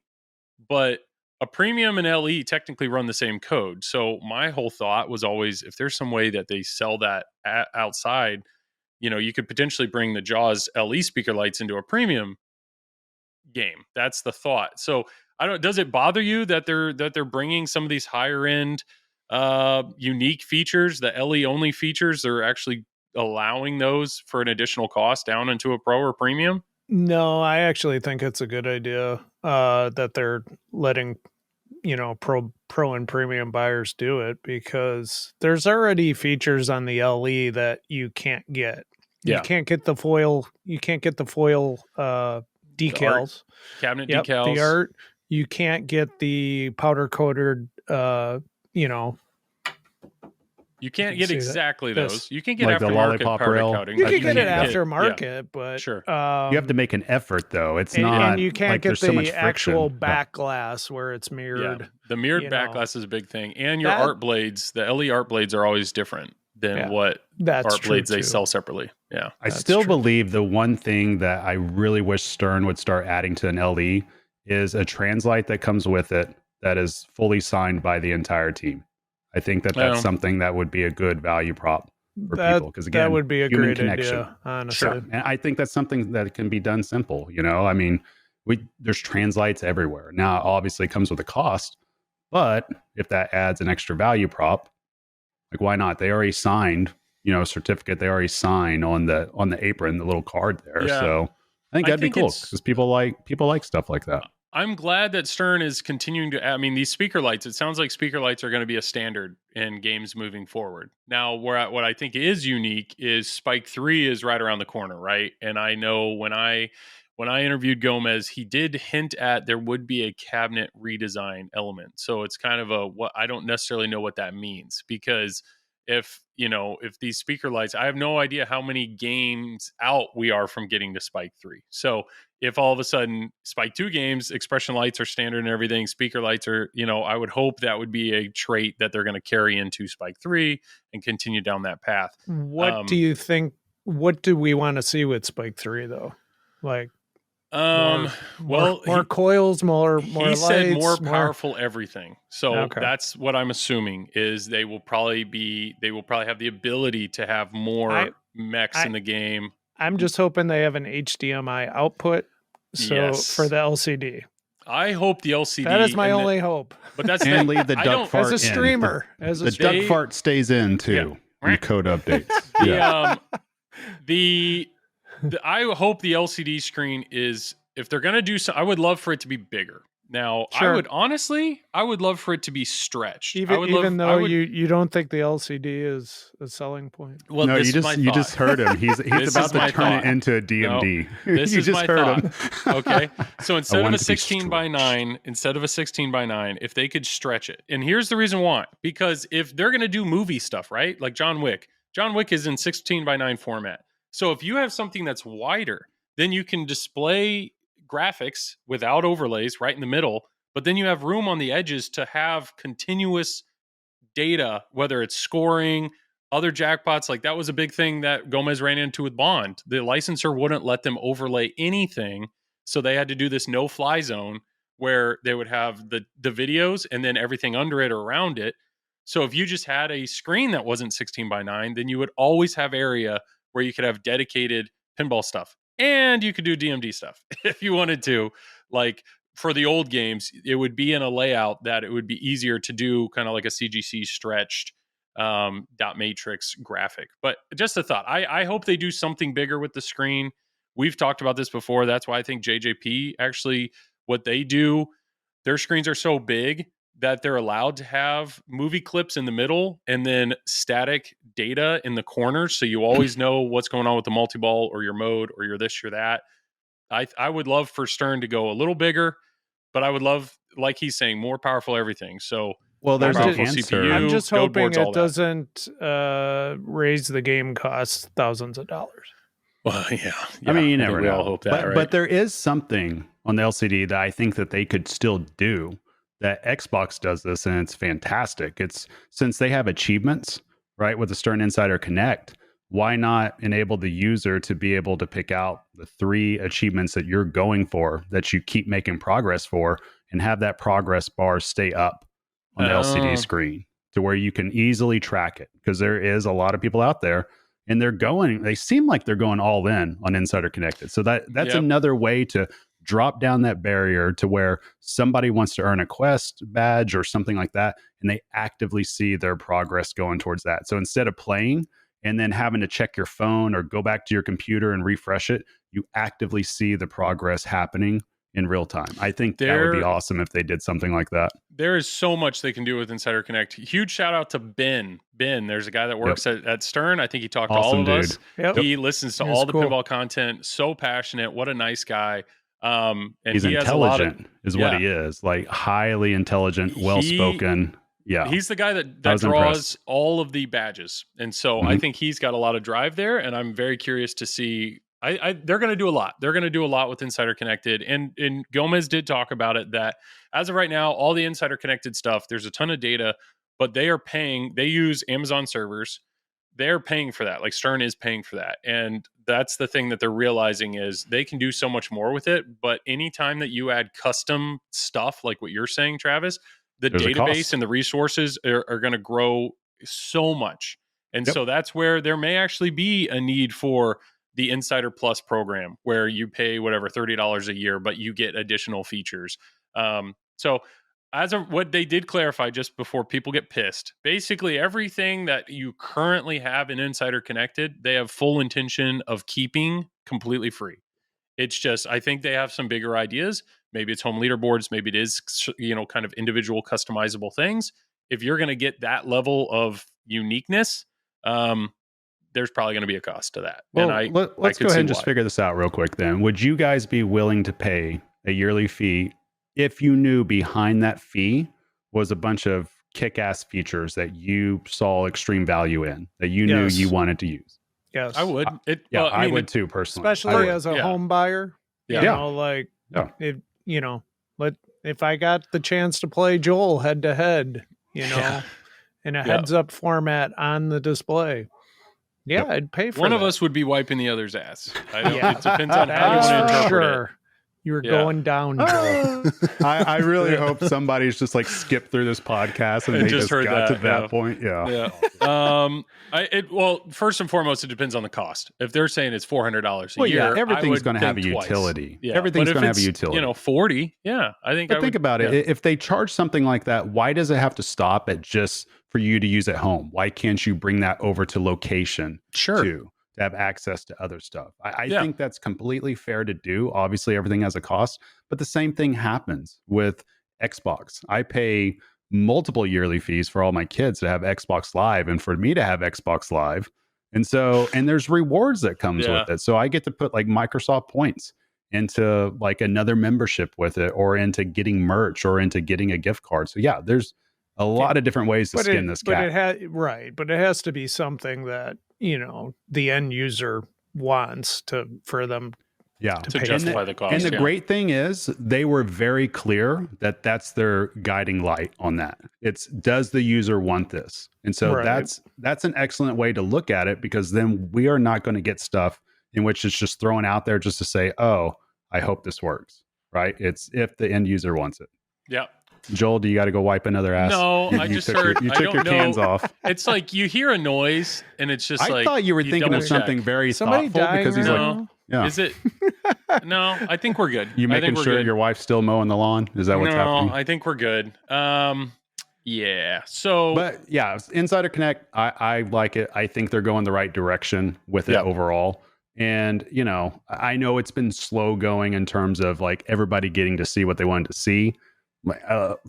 but a Premium and LE technically run the same code. So my whole thought was always, if there's some way that they sell that outside, you could potentially bring the Jaws LE speaker lights into a Premium game. That's the thought. So does it bother you that they're bringing some of these higher end unique features, the LE only features? They're actually allowing those for an additional cost down into a Pro or Premium? No, I actually think it's a good idea that they're letting Pro and Premium buyers do it, because there's already features on the LE that you can't get. You can't get the foil. You can't get the foil decals, cabinet decals, the art. You can't get the powder coated, you can't get exactly those. You can get like the lollipop powder rail. coating. You can get it aftermarket, but sure. You have to make an effort, though. It's not, and you can't like, get there's so much the friction. actual back glass where it's mirrored. Yeah. The mirrored back glass is a big thing, and your art blades. The LE art blades are always different than what art blades they sell separately. Yeah, I still believe the one thing that I really wish Stern would start adding to an LE is a translite that comes with it that is fully signed by the entire team. I think that's something that would be a good value prop for people, because again, that would be a human great connection. idea, honestly. Sure. And I think that's something that can be done simple. I mean, there's translights everywhere. Now, obviously, it comes with a cost, but if that adds an extra value prop, like, why not? They already signed, a certificate. They already sign on the apron, the little card there. Yeah. So I think that'd be cool, because people like stuff like that. I'm glad that Stern is continuing to. I mean, these speaker lights. It sounds like speaker lights are going to be a standard in games moving forward. Now, what I think is unique is Spike 3 is right around the corner, right? And I know when I interviewed Gomez, he did hint at there would be a cabinet redesign element. So it's kind of what I don't necessarily know what that means, because if these speaker lights, I have no idea how many games out we are from getting to Spike 3. So if all of a sudden Spike 2 games, expression lights are standard and everything, speaker lights are, I would hope that would be a trait that they're going to carry into Spike 3 and continue down that path. What do you think? What do we want to see with Spike 3 though? Like, more coils, more he lights, said more powerful everything. So that's what I'm assuming is they will probably have the ability to have more mechs in the game. I'm just hoping they have an HDMI output for the LCD. I hope the LCD. That is my only hope. But that's and leave the duck fart as a streamer. The duck fart stays in too. When the code updates. I hope the LCD screen is, if they're going to do so, I would love for it to be bigger. Now, I would love for it to be stretched. Even though you don't think the LCD is a selling point. Well, no, you just heard him. He's about to turn it into a DMD. No, this you is just my heard him. Okay, so instead of a 16 by 9, if they could stretch it, and here's the reason why: because if they're going to do movie stuff, right, like John Wick is in 16 by 9 format. So if you have something that's wider, then you can display graphics without overlays right in the middle, but then you have room on the edges to have continuous data, whether it's scoring, other jackpots. Like that was a big thing that Gomez ran into with Bond. The licensor wouldn't let them overlay anything, so they had to do this no-fly zone where they would have the videos and then everything under it or around it. So if you just had a screen that wasn't 16 by 9, then you would always have area where you could have dedicated pinball stuff. And you could do DMD stuff if you wanted to, like for the old games, it would be in a layout that it would be easier to do kind of like a CGC stretched dot matrix graphic. But just a thought. I hope they do something bigger with the screen. We've talked about this before. That's why I think JJP actually, what they do, their screens are so big that they're allowed to have movie clips in the middle and then static data in the corners. So you always know what's going on with the multi-ball or your mode or your this, your that. I would love for Stern to go a little bigger, but I would love, like he's saying, more powerful everything. So, well, there's an answer. CPU, I'm just hoping boards, it doesn't raise the game costs thousands of dollars. Well, yeah. I mean, you never know. We all hope that, but, right? but there is something on the LCD that I think that they could still do. That Xbox does this, and it's fantastic. It's since they have achievements, right, with the Stern Insider Connect. Why not enable the user to be able to pick out the 3 achievements that you're going for, that you keep making progress for, and have that progress bar stay up on the LCD screen to where you can easily track it? Because there is a lot of people out there, and they seem like they're going all in on Insider Connected. So that's another way to drop down that barrier to where somebody wants to earn a quest badge or something like that, and they actively see their progress going towards that. So instead of playing and then having to check your phone or go back to your computer and refresh it, you actively see the progress happening in real time. I think that would be awesome if they did something like that. There is so much they can do with Insider Connect. Huge shout out to Ben. There's a guy that works at Stern. I think he talked to all of us. He listens to all the pinball content. So passionate. What a nice guy. And he's intelligent is what he is, like highly intelligent, well-spoken. He's the guy that draws impressed. All of the badges, and so I think he's got a lot of drive there, and I'm very curious to see. They're going to do a lot. They're going to do a lot with Insider Connected, and Gomez did talk about it, that as of right now, all the Insider Connected stuff, there's a ton of data, but they are paying. They use Amazon servers. They're paying for that. Like Stern is paying for that. And that's the thing that they're realizing is they can do so much more with it. But anytime that you add custom stuff, like what you're saying, Travis, the database and the resources are going to grow so much. And so that's where there may actually be a need for the Insider Plus program, where you pay whatever, $30 a year, but you get additional features. So as of what they did clarify, just before people get pissed, basically everything that you currently have in Insider Connected, they have full intention of keeping completely free. It's just, I think they have some bigger ideas. Maybe it's home leaderboards. Maybe it is, kind of individual customizable things. If you're going to get that level of uniqueness, there's probably going to be a cost to that. Well, and let's go ahead and just figure this out real quick then. Would you guys be willing to pay a yearly fee if you knew behind that fee was a bunch of kick-ass features that you saw extreme value in, that you knew you wanted to use? Yes, I would. I would too, personally. Especially as a home buyer. If I got the chance to play Joel head to head, in a heads up format on the display. I'd pay for one that. of us would be wiping the other's ass. It depends on how you want to interpret it. You were going down, Joel. I really hope somebody's just like skipped through this podcast and they just got to that point. Well, first and foremost, it depends on the cost. If they're saying it's $400 a year, everything's going to have a utility. Everything's going to have a utility. 40. Yeah, I think. But think about it. If they charge something like that, why does it have to stop at just for you to use at home? Why can't you bring that over to location too, to have access to other stuff? I think that's completely fair to do. Obviously, everything has a cost, but the same thing happens with Xbox. I pay multiple yearly fees for all my kids to have Xbox Live and for me to have Xbox Live. And there's rewards that comes with it. So I get to put like Microsoft points into like another membership with it, or into getting merch, or into getting a gift card. So there's a lot of different ways to skin this cat. But it has to be something that, the end user wants for them to justify the cost. And the great thing is they were very clear that that's their guiding light on that. It's, does the user want this? And so that's an excellent way to look at it, because then we are not going to get stuff in which it's just thrown out there just to say, oh, I hope this works, right? It's if the end user wants it. Yeah. Joel, do you got to go wipe another ass? No, I just heard. You took your cans off. It's like you hear a noise, and it's just I thought you were thinking of something very thoughtful, because he's like, Yeah. Is it? No, I think we're good. You making sure your wife's still mowing the lawn? Is that what's happening? No, I think we're good. Yeah. So, but yeah, Insider Connect, I like it. I think they're going the right direction with it overall. And, you know, I know it's been slow going in terms of like everybody getting to see what they wanted to see.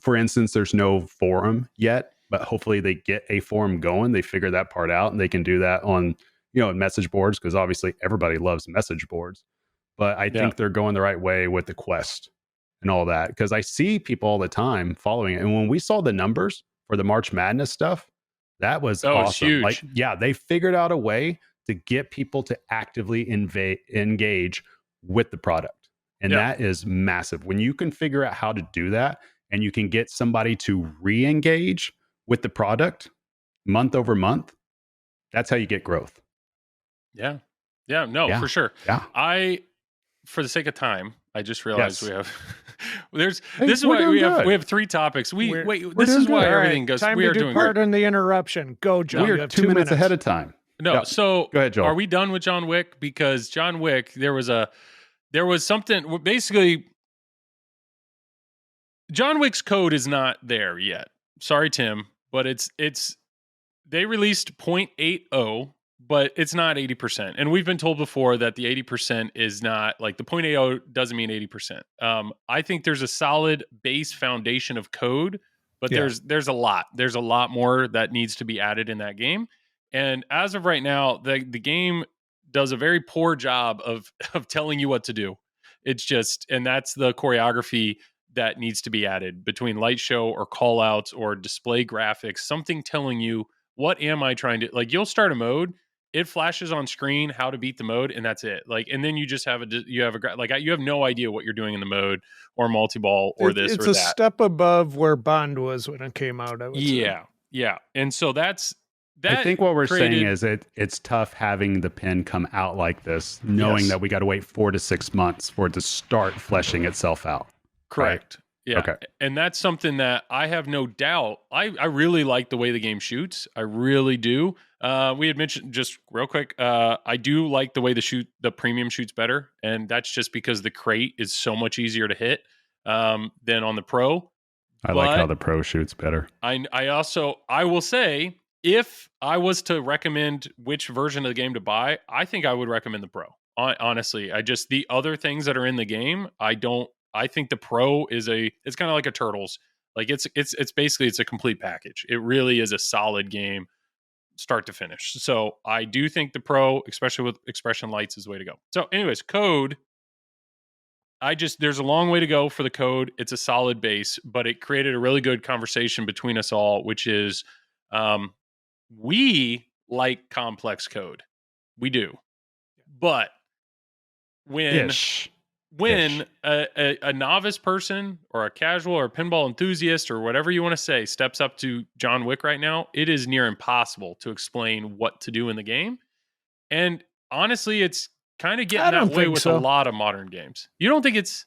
For instance, there's no forum yet, but hopefully they get a forum going. They figure that part out and they can do that on, you know, message boards, because obviously everybody loves message boards. But I think they're going the right way with the quest and all that, because I see people all the time following it. And when we saw the numbers for the March Madness stuff, that was awesome. Huge. Like, yeah, they figured out a way to get people to actively engage with the product. And that is massive. When you can figure out how to do that and you can get somebody to re-engage with the product month over month, that's how you get growth. Yeah. Yeah, no, for sure. Yeah. For the sake of time, I just realized we have this is why we have 3 topics. This is why everything goes. Time we to are do doing pardon the interruption. Go, Joe. We are 2 minutes ahead of time. No, so go ahead, Joel. Are we done with John Wick? Because John Wick, there was something basically. John Wick's code is not there yet. Sorry, Tim, but it's they released 0.80. But it's not 80%. And we've been told before that the 80% is not like the 0.80 doesn't mean 80%. I think there's a solid base foundation of code, but there's a lot. There's a lot more that needs to be added in that game. And as of right now, the game does a very poor job of telling you what to do. It's just, and that's the choreography that needs to be added between light show or call outs or display graphics, something telling you, what am I trying to, like, you'll start a mode, it flashes on screen how to beat the mode, and that's it. Like, and then you just have you have no idea what you're doing in the mode or multi-ball or this or that. It's a step above where Bond was when it came out. I would say. Yeah. And so that. I think what we're saying is it's tough having the pin come out like this, knowing that we got to wait 4 to 6 months for it to start fleshing itself out. Correct. Right? Yeah. Okay. And that's something that I have no doubt. I really like the way the game shoots. I really do. We had mentioned, just real quick, I do like the way the premium shoots better. And that's just because the crate is so much easier to hit than on the pro. I like how the pro shoots better. I will say, if I was to recommend which version of the game to buy, I think I would recommend the pro. Honestly, the other things that are in the game, I think the pro it's kind of like a Turtles. Like it's basically, it's a complete package. It really is a solid game, start to finish. So I do think the pro, especially with expression lights, is the way to go. So anyways, code. There's a long way to go for the code. It's a solid base, but it created a really good conversation between us all, which is, we like complex code. We do. But when a novice person or a casual or a pinball enthusiast or whatever you want to say steps up to John Wick right now, it is near impossible to explain what to do in the game. And honestly, it's kind of getting that way with a lot of modern games. You don't think it's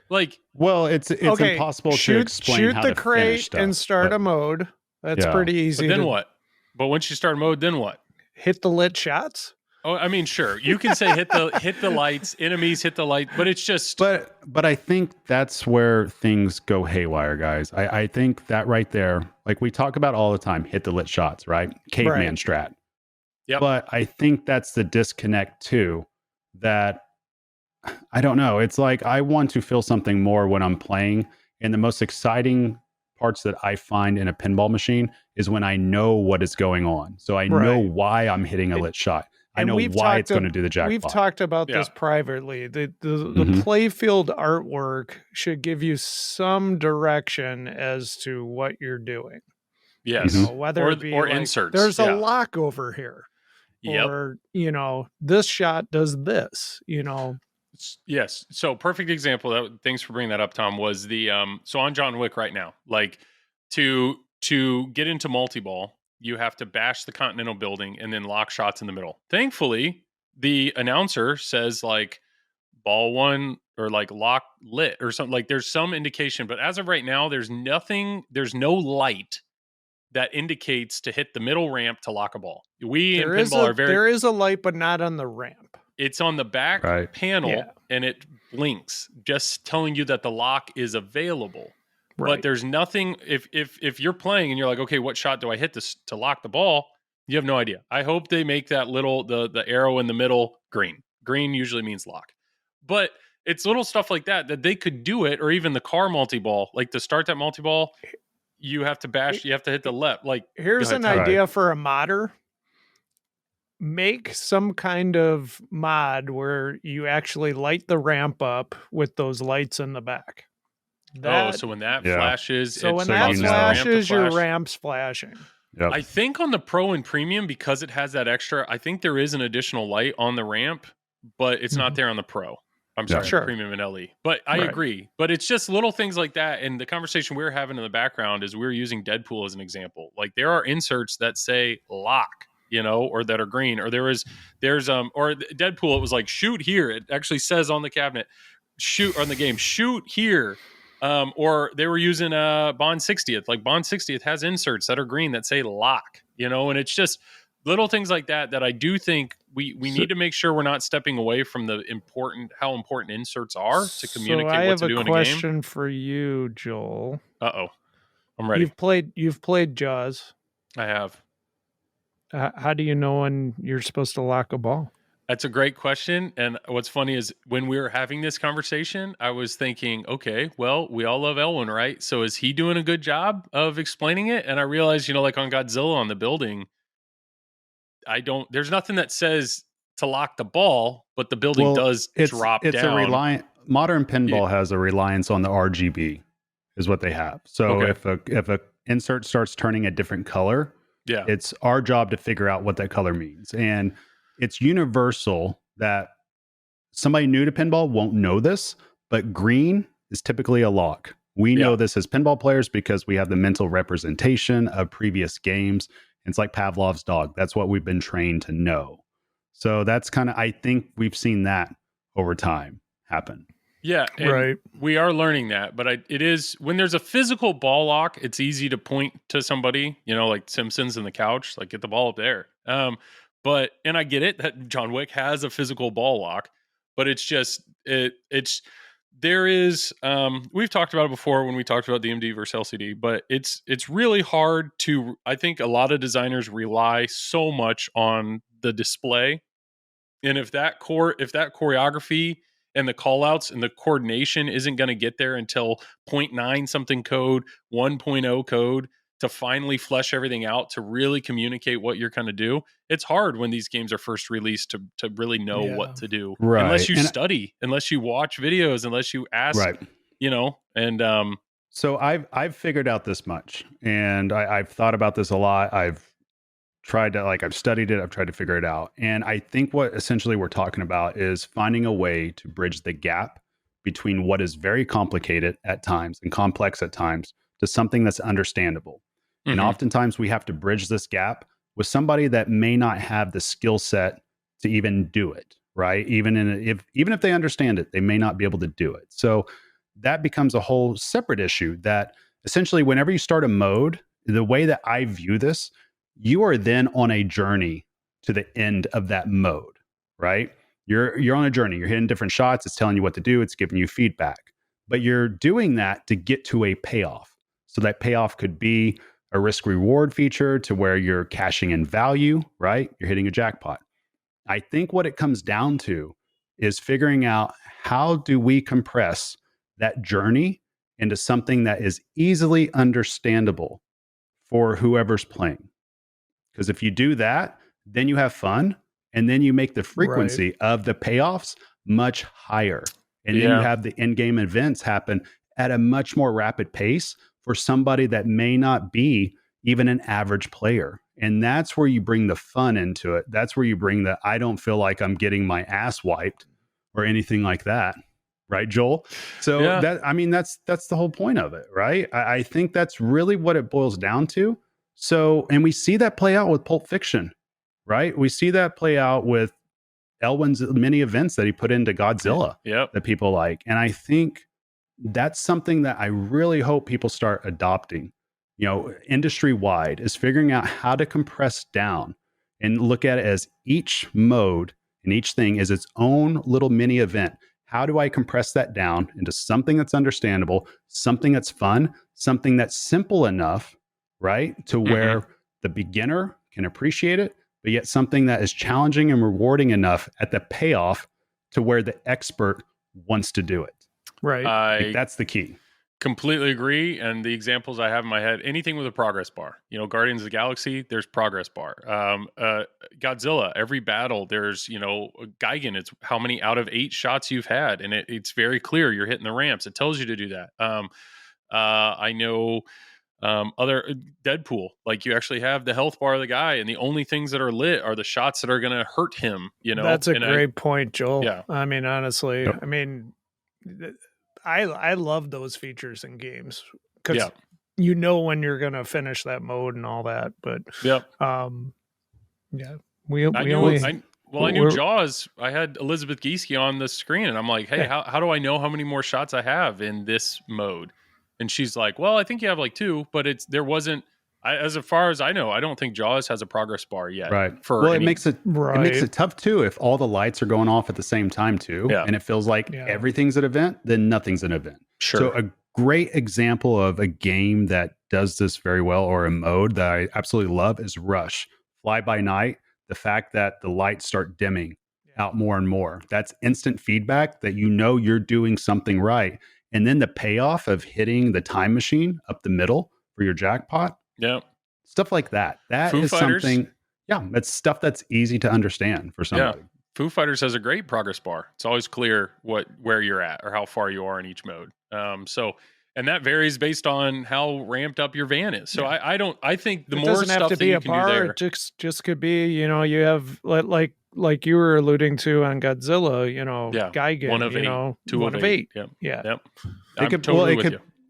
like... Well, it's okay, impossible to explain how to finish stuff. Shoot the crate and start a mode. That's pretty easy. But then what? But once you start a mode, then what? Hit the lit shots? Oh, I mean, sure. You can say hit the lights, enemies hit the light, but it's just... But I think that's where things go haywire, guys. I think that right there, like we talk about all the time, hit the lit shots, right? Caveman strat. Yep. But I think that's the disconnect too, that I don't know. It's like I want to feel something more when I'm playing, and the most exciting parts that I find in a pinball machine is when I know what is going on. So I know why I'm hitting a lit shot. I know why it's going to do the jackpot. We've talked about this privately. The playfield artwork should give you some direction as to what you're doing. Yes. You know, whether it be or inserts. There's a lock over here. Yep. Or, this shot does this, Yes. So perfect example. Thanks for bringing that up, Tom, was the so on John Wick right now, like to get into multi-ball, you have to bash the Continental building and then lock shots in the middle. Thankfully, the announcer says like ball one or like lock lit or something, like there's some indication, but as of right now, there's no light that indicates to hit the middle ramp to lock a ball. We in pinball are very... There is a light, but not on the ramp. it's on the back panel and it blinks, just telling you that the lock is available. But there's nothing. If you're playing and you're like, okay, what shot do I hit this to lock the ball? You have no idea. I hope they make that little the arrow in the middle green. Green usually means lock. But it's little stuff like that they could do it, or even the car multi-ball. Like to start that multi-ball, you have to bash. You have to hit the left. Like here's an idea for a modder. Make some kind of mod where you actually light the ramp up with those lights in the back. So when that flashes, your ramp's flashing. Yep. I think on the Pro and Premium, because it has that extra, I think there is an additional light on the ramp, but it's not there on the Pro. I'm sorry, Premium and LE. But I agree. But it's just little things like that. And the conversation we were having in the background is we're using Deadpool as an example. Like there are inserts that say lock, or that are green, or there's or Deadpool, it was like shoot here. It actually says on the cabinet, shoot on the game, shoot here. Or they were using Bond 60th. Like Bond 60th has inserts that are green that say lock, and it's just little things like that I do think we need to make sure we're not stepping away from how important inserts are to communicate what to do in a game. I have a question for you, Joel. I'm ready. You've played Jaws. I have. How do you know when you're supposed to lock a ball? That's a great question. And what's funny is when we were having this conversation, I was thinking, okay, well, we all love Elwin, right? So is he doing a good job of explaining it? And I realized, like on Godzilla on the building, there's nothing that says to lock the ball, but the building does drop down. Modern pinball has a reliance on the RGB is what they have. So if a insert starts turning a different color, it's our job to figure out what that color means. And it's universal that somebody new to pinball won't know this, but green is typically a lock. We know this as pinball players because we have the mental representation of previous games. It's like Pavlov's dog. That's what we've been trained to know. So that's I think we've seen that over time happen. Yeah, and we are learning that, but it is when there's a physical ball lock, it's easy to point to somebody, like Simpsons in the couch, like get the ball up there. But I get it that John Wick has a physical ball lock, but it's just there is we've talked about it before when we talked about DMD versus LCD, but it's really hard to. I think a lot of designers rely so much on the display, and if that choreography and the call outs and the coordination isn't going to get there until 0.9 something code, 1.0 code to finally flesh everything out to really communicate what you're going to do. It's hard when these games are first released to really know what to do. Right. Unless you study, unless you watch videos, unless you ask, and so I've figured out this much, and I've thought about this a lot. I've tried to I've studied it. I've tried to figure it out. And I think what essentially we're talking about is finding a way to bridge the gap between what is very complicated at times and complex at times to something that's understandable. And oftentimes we have to bridge this gap with somebody that may not have the skill set to even do it, right? Even if they understand it, they may not be able to do it. So that becomes a whole separate issue that essentially whenever you start a mode, the way that I view this, you are then on a journey to the end of that mode, right? You're on a journey. You're hitting different shots. It's telling you what to do. It's giving you feedback. But you're doing that to get to a payoff. So that payoff could be a risk reward feature to where you're cashing in value, right? You're hitting a jackpot. I think what it comes down to is figuring out how do we compress that journey into something that is easily understandable for whoever's playing. Because if you do that, then you have fun, and then you make the frequency of the payoffs much higher. And then you have the in-game events happen at a much more rapid pace for somebody that may not be even an average player. And that's where you bring the fun into it. That's where you bring the, I don't feel like I'm getting my ass wiped or anything like that. Right, Joel? So that's the whole point of it, right? I think that's really what it boils down to. So, and we see that play out with Pulp Fiction, right? We see that play out with Elwin's many events that he put into Godzilla that people like. And I think that's something that I really hope people start adopting, industry wide, is figuring out how to compress down and look at it as each mode and each thing is its own little mini event. How do I compress that down into something that's understandable, something that's fun, something that's simple enough, right, to where the beginner can appreciate it, but yet something that is challenging and rewarding enough at the payoff to where the expert wants to do it. Right. Like, that's the key. Completely agree. And the examples I have in my head, anything with a progress bar, Guardians of the Galaxy, there's progress bar. Godzilla, every battle, there's, Gigan, it's how many out of 8 shots you've had. And it's very clear you're hitting the ramps. It tells you to do that. I know other Deadpool, like you actually have the health bar of the guy, and the only things that are lit are the shots that are going to hurt him. That's a great point, Joel. Yeah. I mean, honestly, Yep. I mean, I love those features in games because when you're going to finish that mode and all that. But I knew Jaws. I had Elizabeth Gieske on the screen, and I'm like, hey, how do I know how many more shots I have in this mode? And she's like, well, I think you have like 2, but as far as I know, I don't think Jaws has a progress bar yet. Right. It makes it tough too if all the lights are going off at the same time too, and it feels like everything's an event, then nothing's an event. Sure. So a great example of a game that does this very well, or a mode that I absolutely love, is Rush. Fly by Night. The fact that the lights start dimming out more and more, that's instant feedback that you're doing something right. And then the payoff of hitting the time machine up the middle for your jackpot. Yeah. Stuff like that. That Foo is Fighters. something. Yeah. That's stuff that's easy to understand for somebody. Yeah. Foo Fighters has a great progress bar. It's always clear where you're at or how far you are in each mode. And that varies based on how ramped up your van is. So I think the more stuff that you can do there. It just could be, you have like you were alluding to on Godzilla, Gigan, 1 of 8, 2 1 of 8. Yep. Yeah.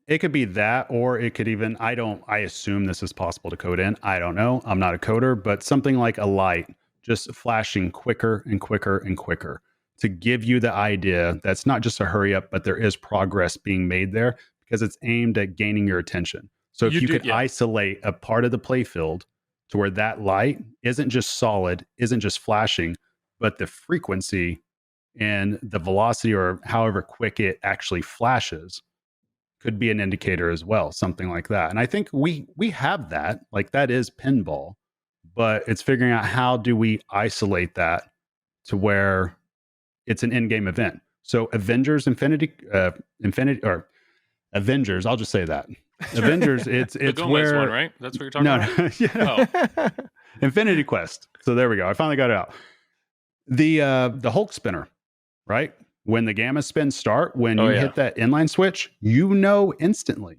It could be that, or it could even, I assume this is possible to code in. I don't know. I'm not a coder, but something like a light just flashing quicker and quicker and quicker to give you the idea that's not just a hurry up, but there is progress being made there because it's aimed at gaining your attention. So if you could isolate a part of the playfield to where that light isn't just solid, isn't just flashing, but the frequency and the velocity or however quick it actually flashes could be an indicator as well, something like that. And I think we have that, like that is pinball, but it's figuring out how do we isolate that to where it's an in-game event. So Avengers, Avengers, I'll just say that. Avengers, it's Gomez where one, right? That's what you're talking about. Oh. Infinity Quest. So there we go. I finally got it out. The Hulk spinner, right? When the gamma spins start, when you hit that inline switch, instantly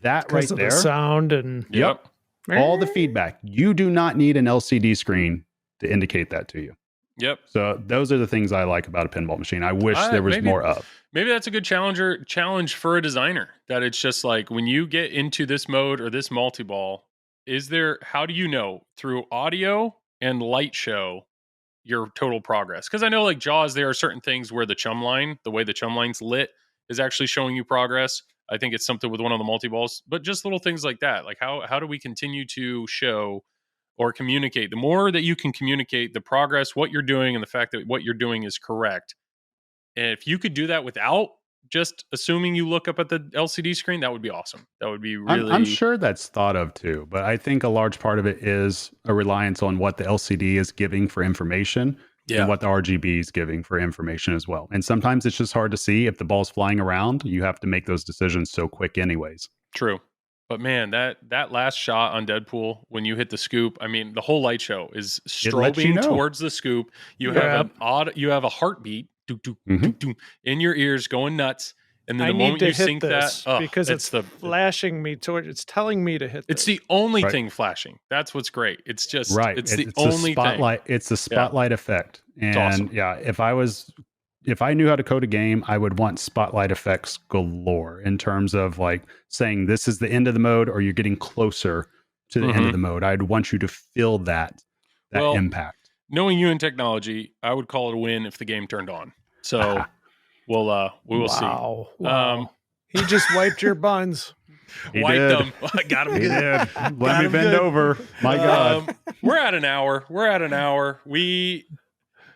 that right there, the sound and all the feedback. You do not need an LCD screen to indicate that to you. Yep. So those are the things I like about a pinball machine. I wish there was more of. Maybe that's a good challenge for a designer, that it's just like when you get into this mode or this multi-ball, how do you know through audio and light show your total progress? Because I know like Jaws, there are certain things where the way the chum line's lit is actually showing you progress. I think it's something with one of the multi-balls, but just little things like that. Like how do we continue to show or communicate? The more that you can communicate the progress, what you're doing, and the fact that what you're doing is correct. And if you could do that without just assuming you look up at the LCD screen, that would be awesome. That would be really... I'm sure that's thought of too, but I think a large part of it is a reliance on what the LCD is giving for information and what the RGB is giving for information as well. And sometimes it's just hard to see if the ball's flying around. You have to make those decisions so quick anyways. True. But man, that last shot on Deadpool, when you hit the scoop, I mean, the whole light show is strobing towards the scoop. You have a heartbeat in your ears going nuts. And then the moment you sync that, because it's flashing me towards, it's telling me to hit this. It's the only thing flashing. That's what's great. It's just, it's the only spotlight thing. It's the spotlight effect. And awesome. if I knew how to code a game, I would want spotlight effects galore in terms of like saying this is the end of the mode or you're getting closer to the end of the mode. I'd want you to feel that impact. Knowing you in technology, I would call it a win if the game turned on. So we will see. Wow. He just wiped your buns. Wiped them. I got him. He did. Let me bend over. My God. We're at an hour.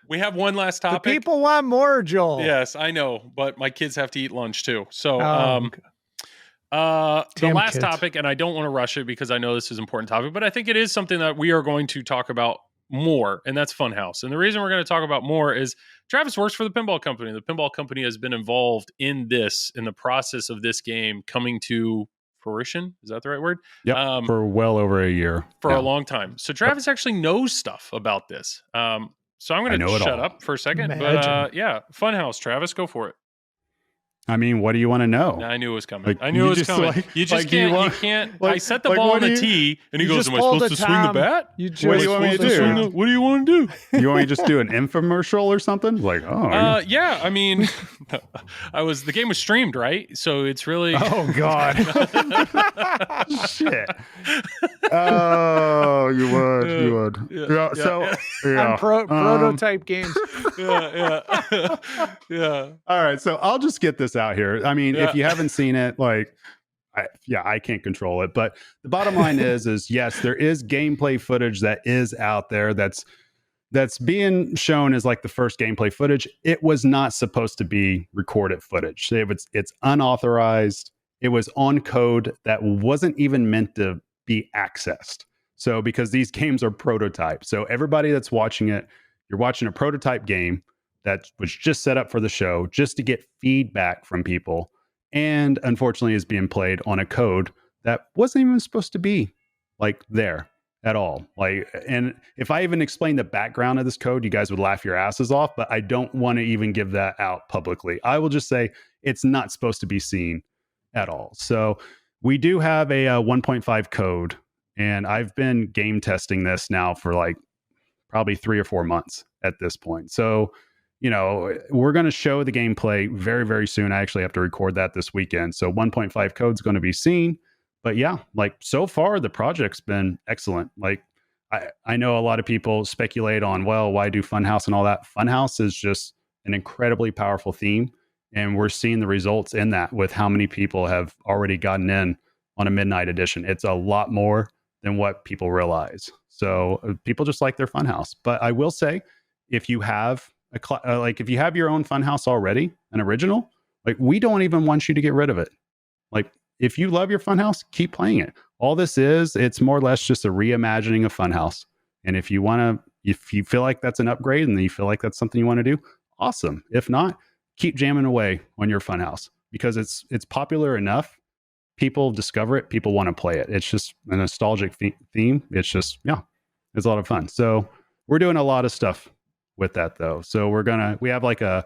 We have one last The topic. people want more, Joel. Yes, I know, but my kids have to eat lunch too. So, Damn the last kids. topic, and I don't want to rush it because I know this is an important topic, but I think it is something that we are going to talk about more, and that's FunHouse. And the reason we're going to talk about more is Travis works for the Pinball Company. The Pinball Company has been involved in the process of this game coming to fruition. Is that the right word? Yep. For well over a year. For a long time. So Travis actually knows stuff about this. So I'm going to shut up for a second. Imagine. But FunHouse, Travis, go for it. I mean, what do you want to know? I knew it was coming. Like, I knew it was just, coming. like- You just like, do you can't. want- You can't. like- I set the like, ball what on the do you- tee, and he you goes, just "Am I pulled supposed a to swing the Tom. bat? You What do you just want me to pulled a do? Tom. What do you want to do?" You want me to just do an infomercial or something? Like, Yeah. I mean, the game was streamed, right? So it's really. oh God, shit. Oh, you would. Yeah. So, yeah. On prototype games. Yeah. All right, so I'll just get this out here. I mean, if you haven't seen it, like, I can't control it. But the bottom line is yes, there is gameplay footage that is out there that's being shown as like the first gameplay footage. It was not supposed to be recorded footage. It's unauthorized. It was on code that wasn't even meant to be accessed. So because these games are prototypes, so everybody that's watching it, you're watching a prototype game that was just set up for the show just to get feedback from people, and unfortunately is being played on a code that wasn't even supposed to be like there at all. Like, and if I even explain the background of this code, you guys would laugh your asses off, but I don't want to even give that out publicly. I will just say it's not supposed to be seen at all. So we do have a 1.5 code, and I've been game testing this now for like probably 3 or 4 months at this point. So, you know, we're going to show the gameplay very, very soon. I actually have to record that this weekend. So 1.5 code is going to be seen. But yeah, like so far, the project's been excellent. Like I know a lot of people speculate on, well, why do FunHouse and all that? FunHouse is just an incredibly powerful theme. And we're seeing the results in that with how many people have already gotten in on a midnight edition. It's a lot more than what people realize. So people just like their FunHouse. But I will say, if you have if you have your own FunHouse already, an original, like we don't even want you to get rid of it. Like if you love your FunHouse, keep playing it. All this is, it's more or less just a reimagining of FunHouse. And if you feel like that's an upgrade and you feel like that's something you want to do, awesome. If not, keep jamming away on your FunHouse because it's popular enough. People discover it. People want to play it. It's just a nostalgic theme. It's just, it's a lot of fun. So we're doing a lot of stuff with that though. So we have like a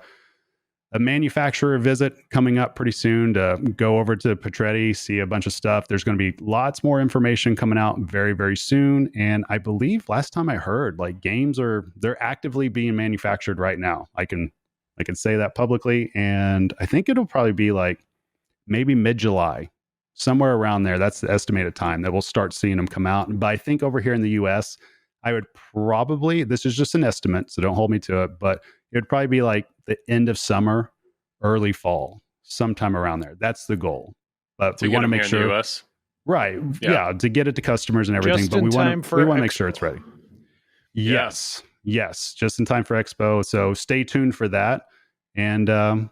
manufacturer visit coming up pretty soon to go over to Petretti, see a bunch of stuff. There's going to be lots more information coming out very, very soon. And I believe last time I heard, like games they're actively being manufactured right now. I can say that publicly. And I think it'll probably be like maybe mid-July, somewhere around there. That's the estimated time that we'll start seeing them come out. But I think over here in the US, I would probably, this is just an estimate, so don't hold me to it, but it would probably be like the end of summer, early fall, sometime around there. That's the goal. But we want to make sure, US. Right? Yeah, to get it to customers and everything. Just but in we time want to make Expo. sure it's ready. Yes, just in time for Expo. So stay tuned for that. And I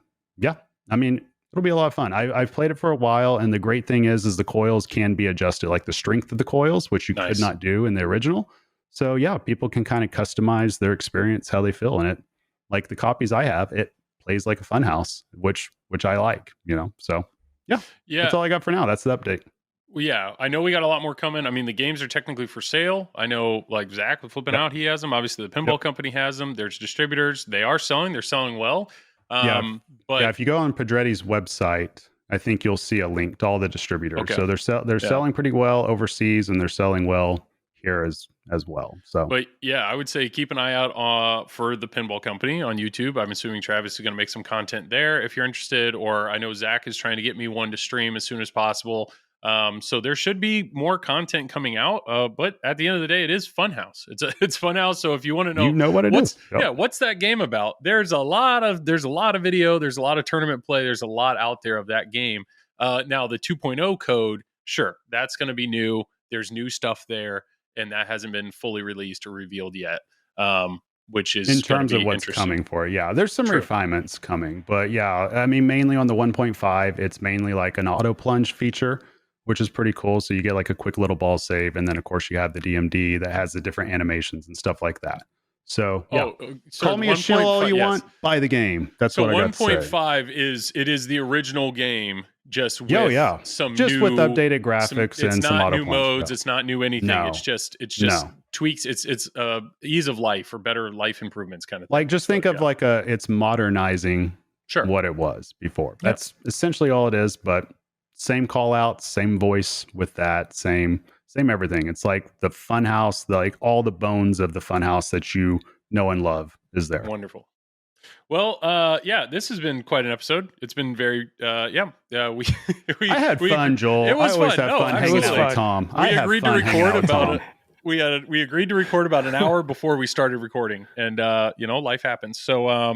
mean, it'll be a lot of fun. I've played it for a while, and the great thing is the coils can be adjusted, like the strength of the coils, which you could not do in the original. So yeah, people can kind of customize their experience how they feel in it. Like the copies I have, it plays like a FunHouse, which I like, you know. So yeah, that's all I got for now. That's the update. Well, yeah, I know we got a lot more coming. I mean, the games are technically for sale. I know, like Zach with Flipping Out, he has them. Obviously, the Pinball Company has them. There's distributors. They are selling. They're selling well. But if you go on Pedretti's website, I think you'll see a link to all the distributors. Okay. So they're selling pretty well overseas, and they're selling well here as well. So, but yeah, I would say keep an eye out for the Pinball Company on YouTube. I'm assuming Travis is going to make some content there if you're interested. Or I know Zach is trying to get me one to stream as soon as possible. So there should be more content coming out. But at the end of the day, it is FunHouse. It's FunHouse. So if you want to know, what it is, what's that game about? There's a lot of video. There's a lot of tournament play. There's a lot out there of that game. Now the 2.0 code, sure, that's going to be new. There's new stuff there, and that hasn't been fully released or revealed yet. which is in terms of what's coming for it. Yeah, there's some refinements coming, but yeah, I mean, mainly on the 1.5, it's mainly like an auto plunge feature, which is pretty cool. So you get like a quick little ball save, and then of course you have the DMD that has the different animations and stuff like that. So yeah, call me a shill all you want. Buy the game. That's what I got to say. 1.5 is the original game, just with some just new, with updated graphics and some auto new modes. It's not new anything. No. It's just tweaks. It's ease of life or better life improvements kind of thing. Like just think of like it's modernizing what it was before. That's essentially all it is. But same call outs, same voice with that, same everything. It's like the FunHouse, like all the bones of the FunHouse that you know and love is there. Wonderful. Well, this has been quite an episode. It's been very, we I had fun, Joel. It was I always fun. have fun hanging out with Tom. We agreed to record about it. We agreed to record about an hour before we started recording, and life happens. So,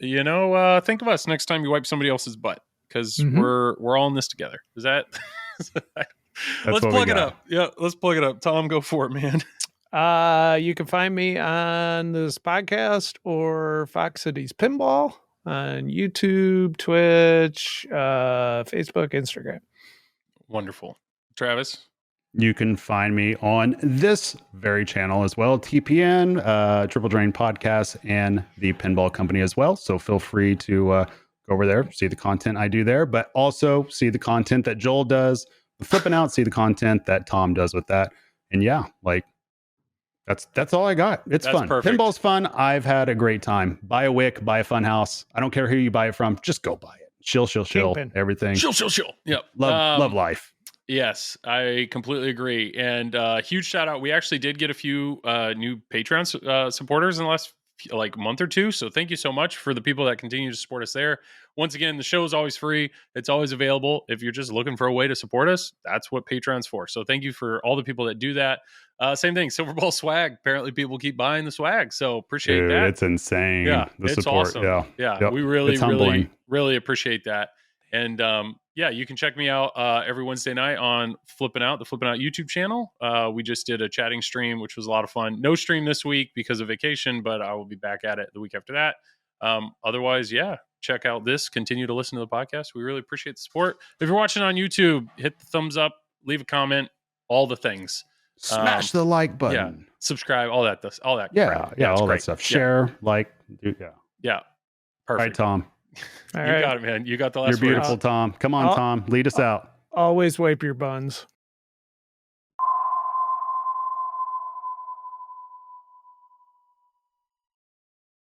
think of us next time you wipe somebody else's butt, because we're all in this together. Is that? Let's plug it up. Yeah, let's plug it up. Tom, go for it, man. You can find me on this podcast or Fox Cities Pinball on YouTube, Twitch, Facebook, Instagram. Wonderful. Travis? You can find me on this very channel as well, TPN, Triple Drain Podcast, and the Pinball Company as well. So feel free to go over there, see the content I do there, but also see the content that Joel does, flipping out, see the content that Tom does with that. And yeah, like that's all I got. That's fun. Perfect. Pinball's fun. I've had a great time. Buy a Wick, buy a FunHouse. I don't care who you buy it from. Just go buy it. Chill. Everything. Chill. Yep. Love life. Yes, I completely agree. And huge shout out. We actually did get a few new Patreon supporters in the last month or two. So thank you so much for the people that continue to support us there. Once again, the show is always free. It's always available. If you're just looking for a way to support us, that's what Patreon's for. So thank you for all the people that do that. Same thing, Silver Ball swag. Apparently people keep buying the swag. So appreciate that. It's insane. Yeah, the it's support. Awesome. Yeah. Yep. We really appreciate that. And you can check me out every Wednesday night on Flippin' Out, the Flippin' Out YouTube channel. We just did a chatting stream, which was a lot of fun. No stream this week because of vacation, but I will be back at it the week after that. Otherwise, check out this. Continue to listen to the podcast. We really appreciate the support. If you're watching on YouTube, hit the thumbs up, leave a comment, all the things. Smash the like button. Yeah, subscribe, all that. Yeah, all that stuff. Share, Yeah. Perfect. All right, Tom. All right. Got it, man. You got the last You're beautiful, Tom. Come on, Tom. Lead us out. Always wipe your buns.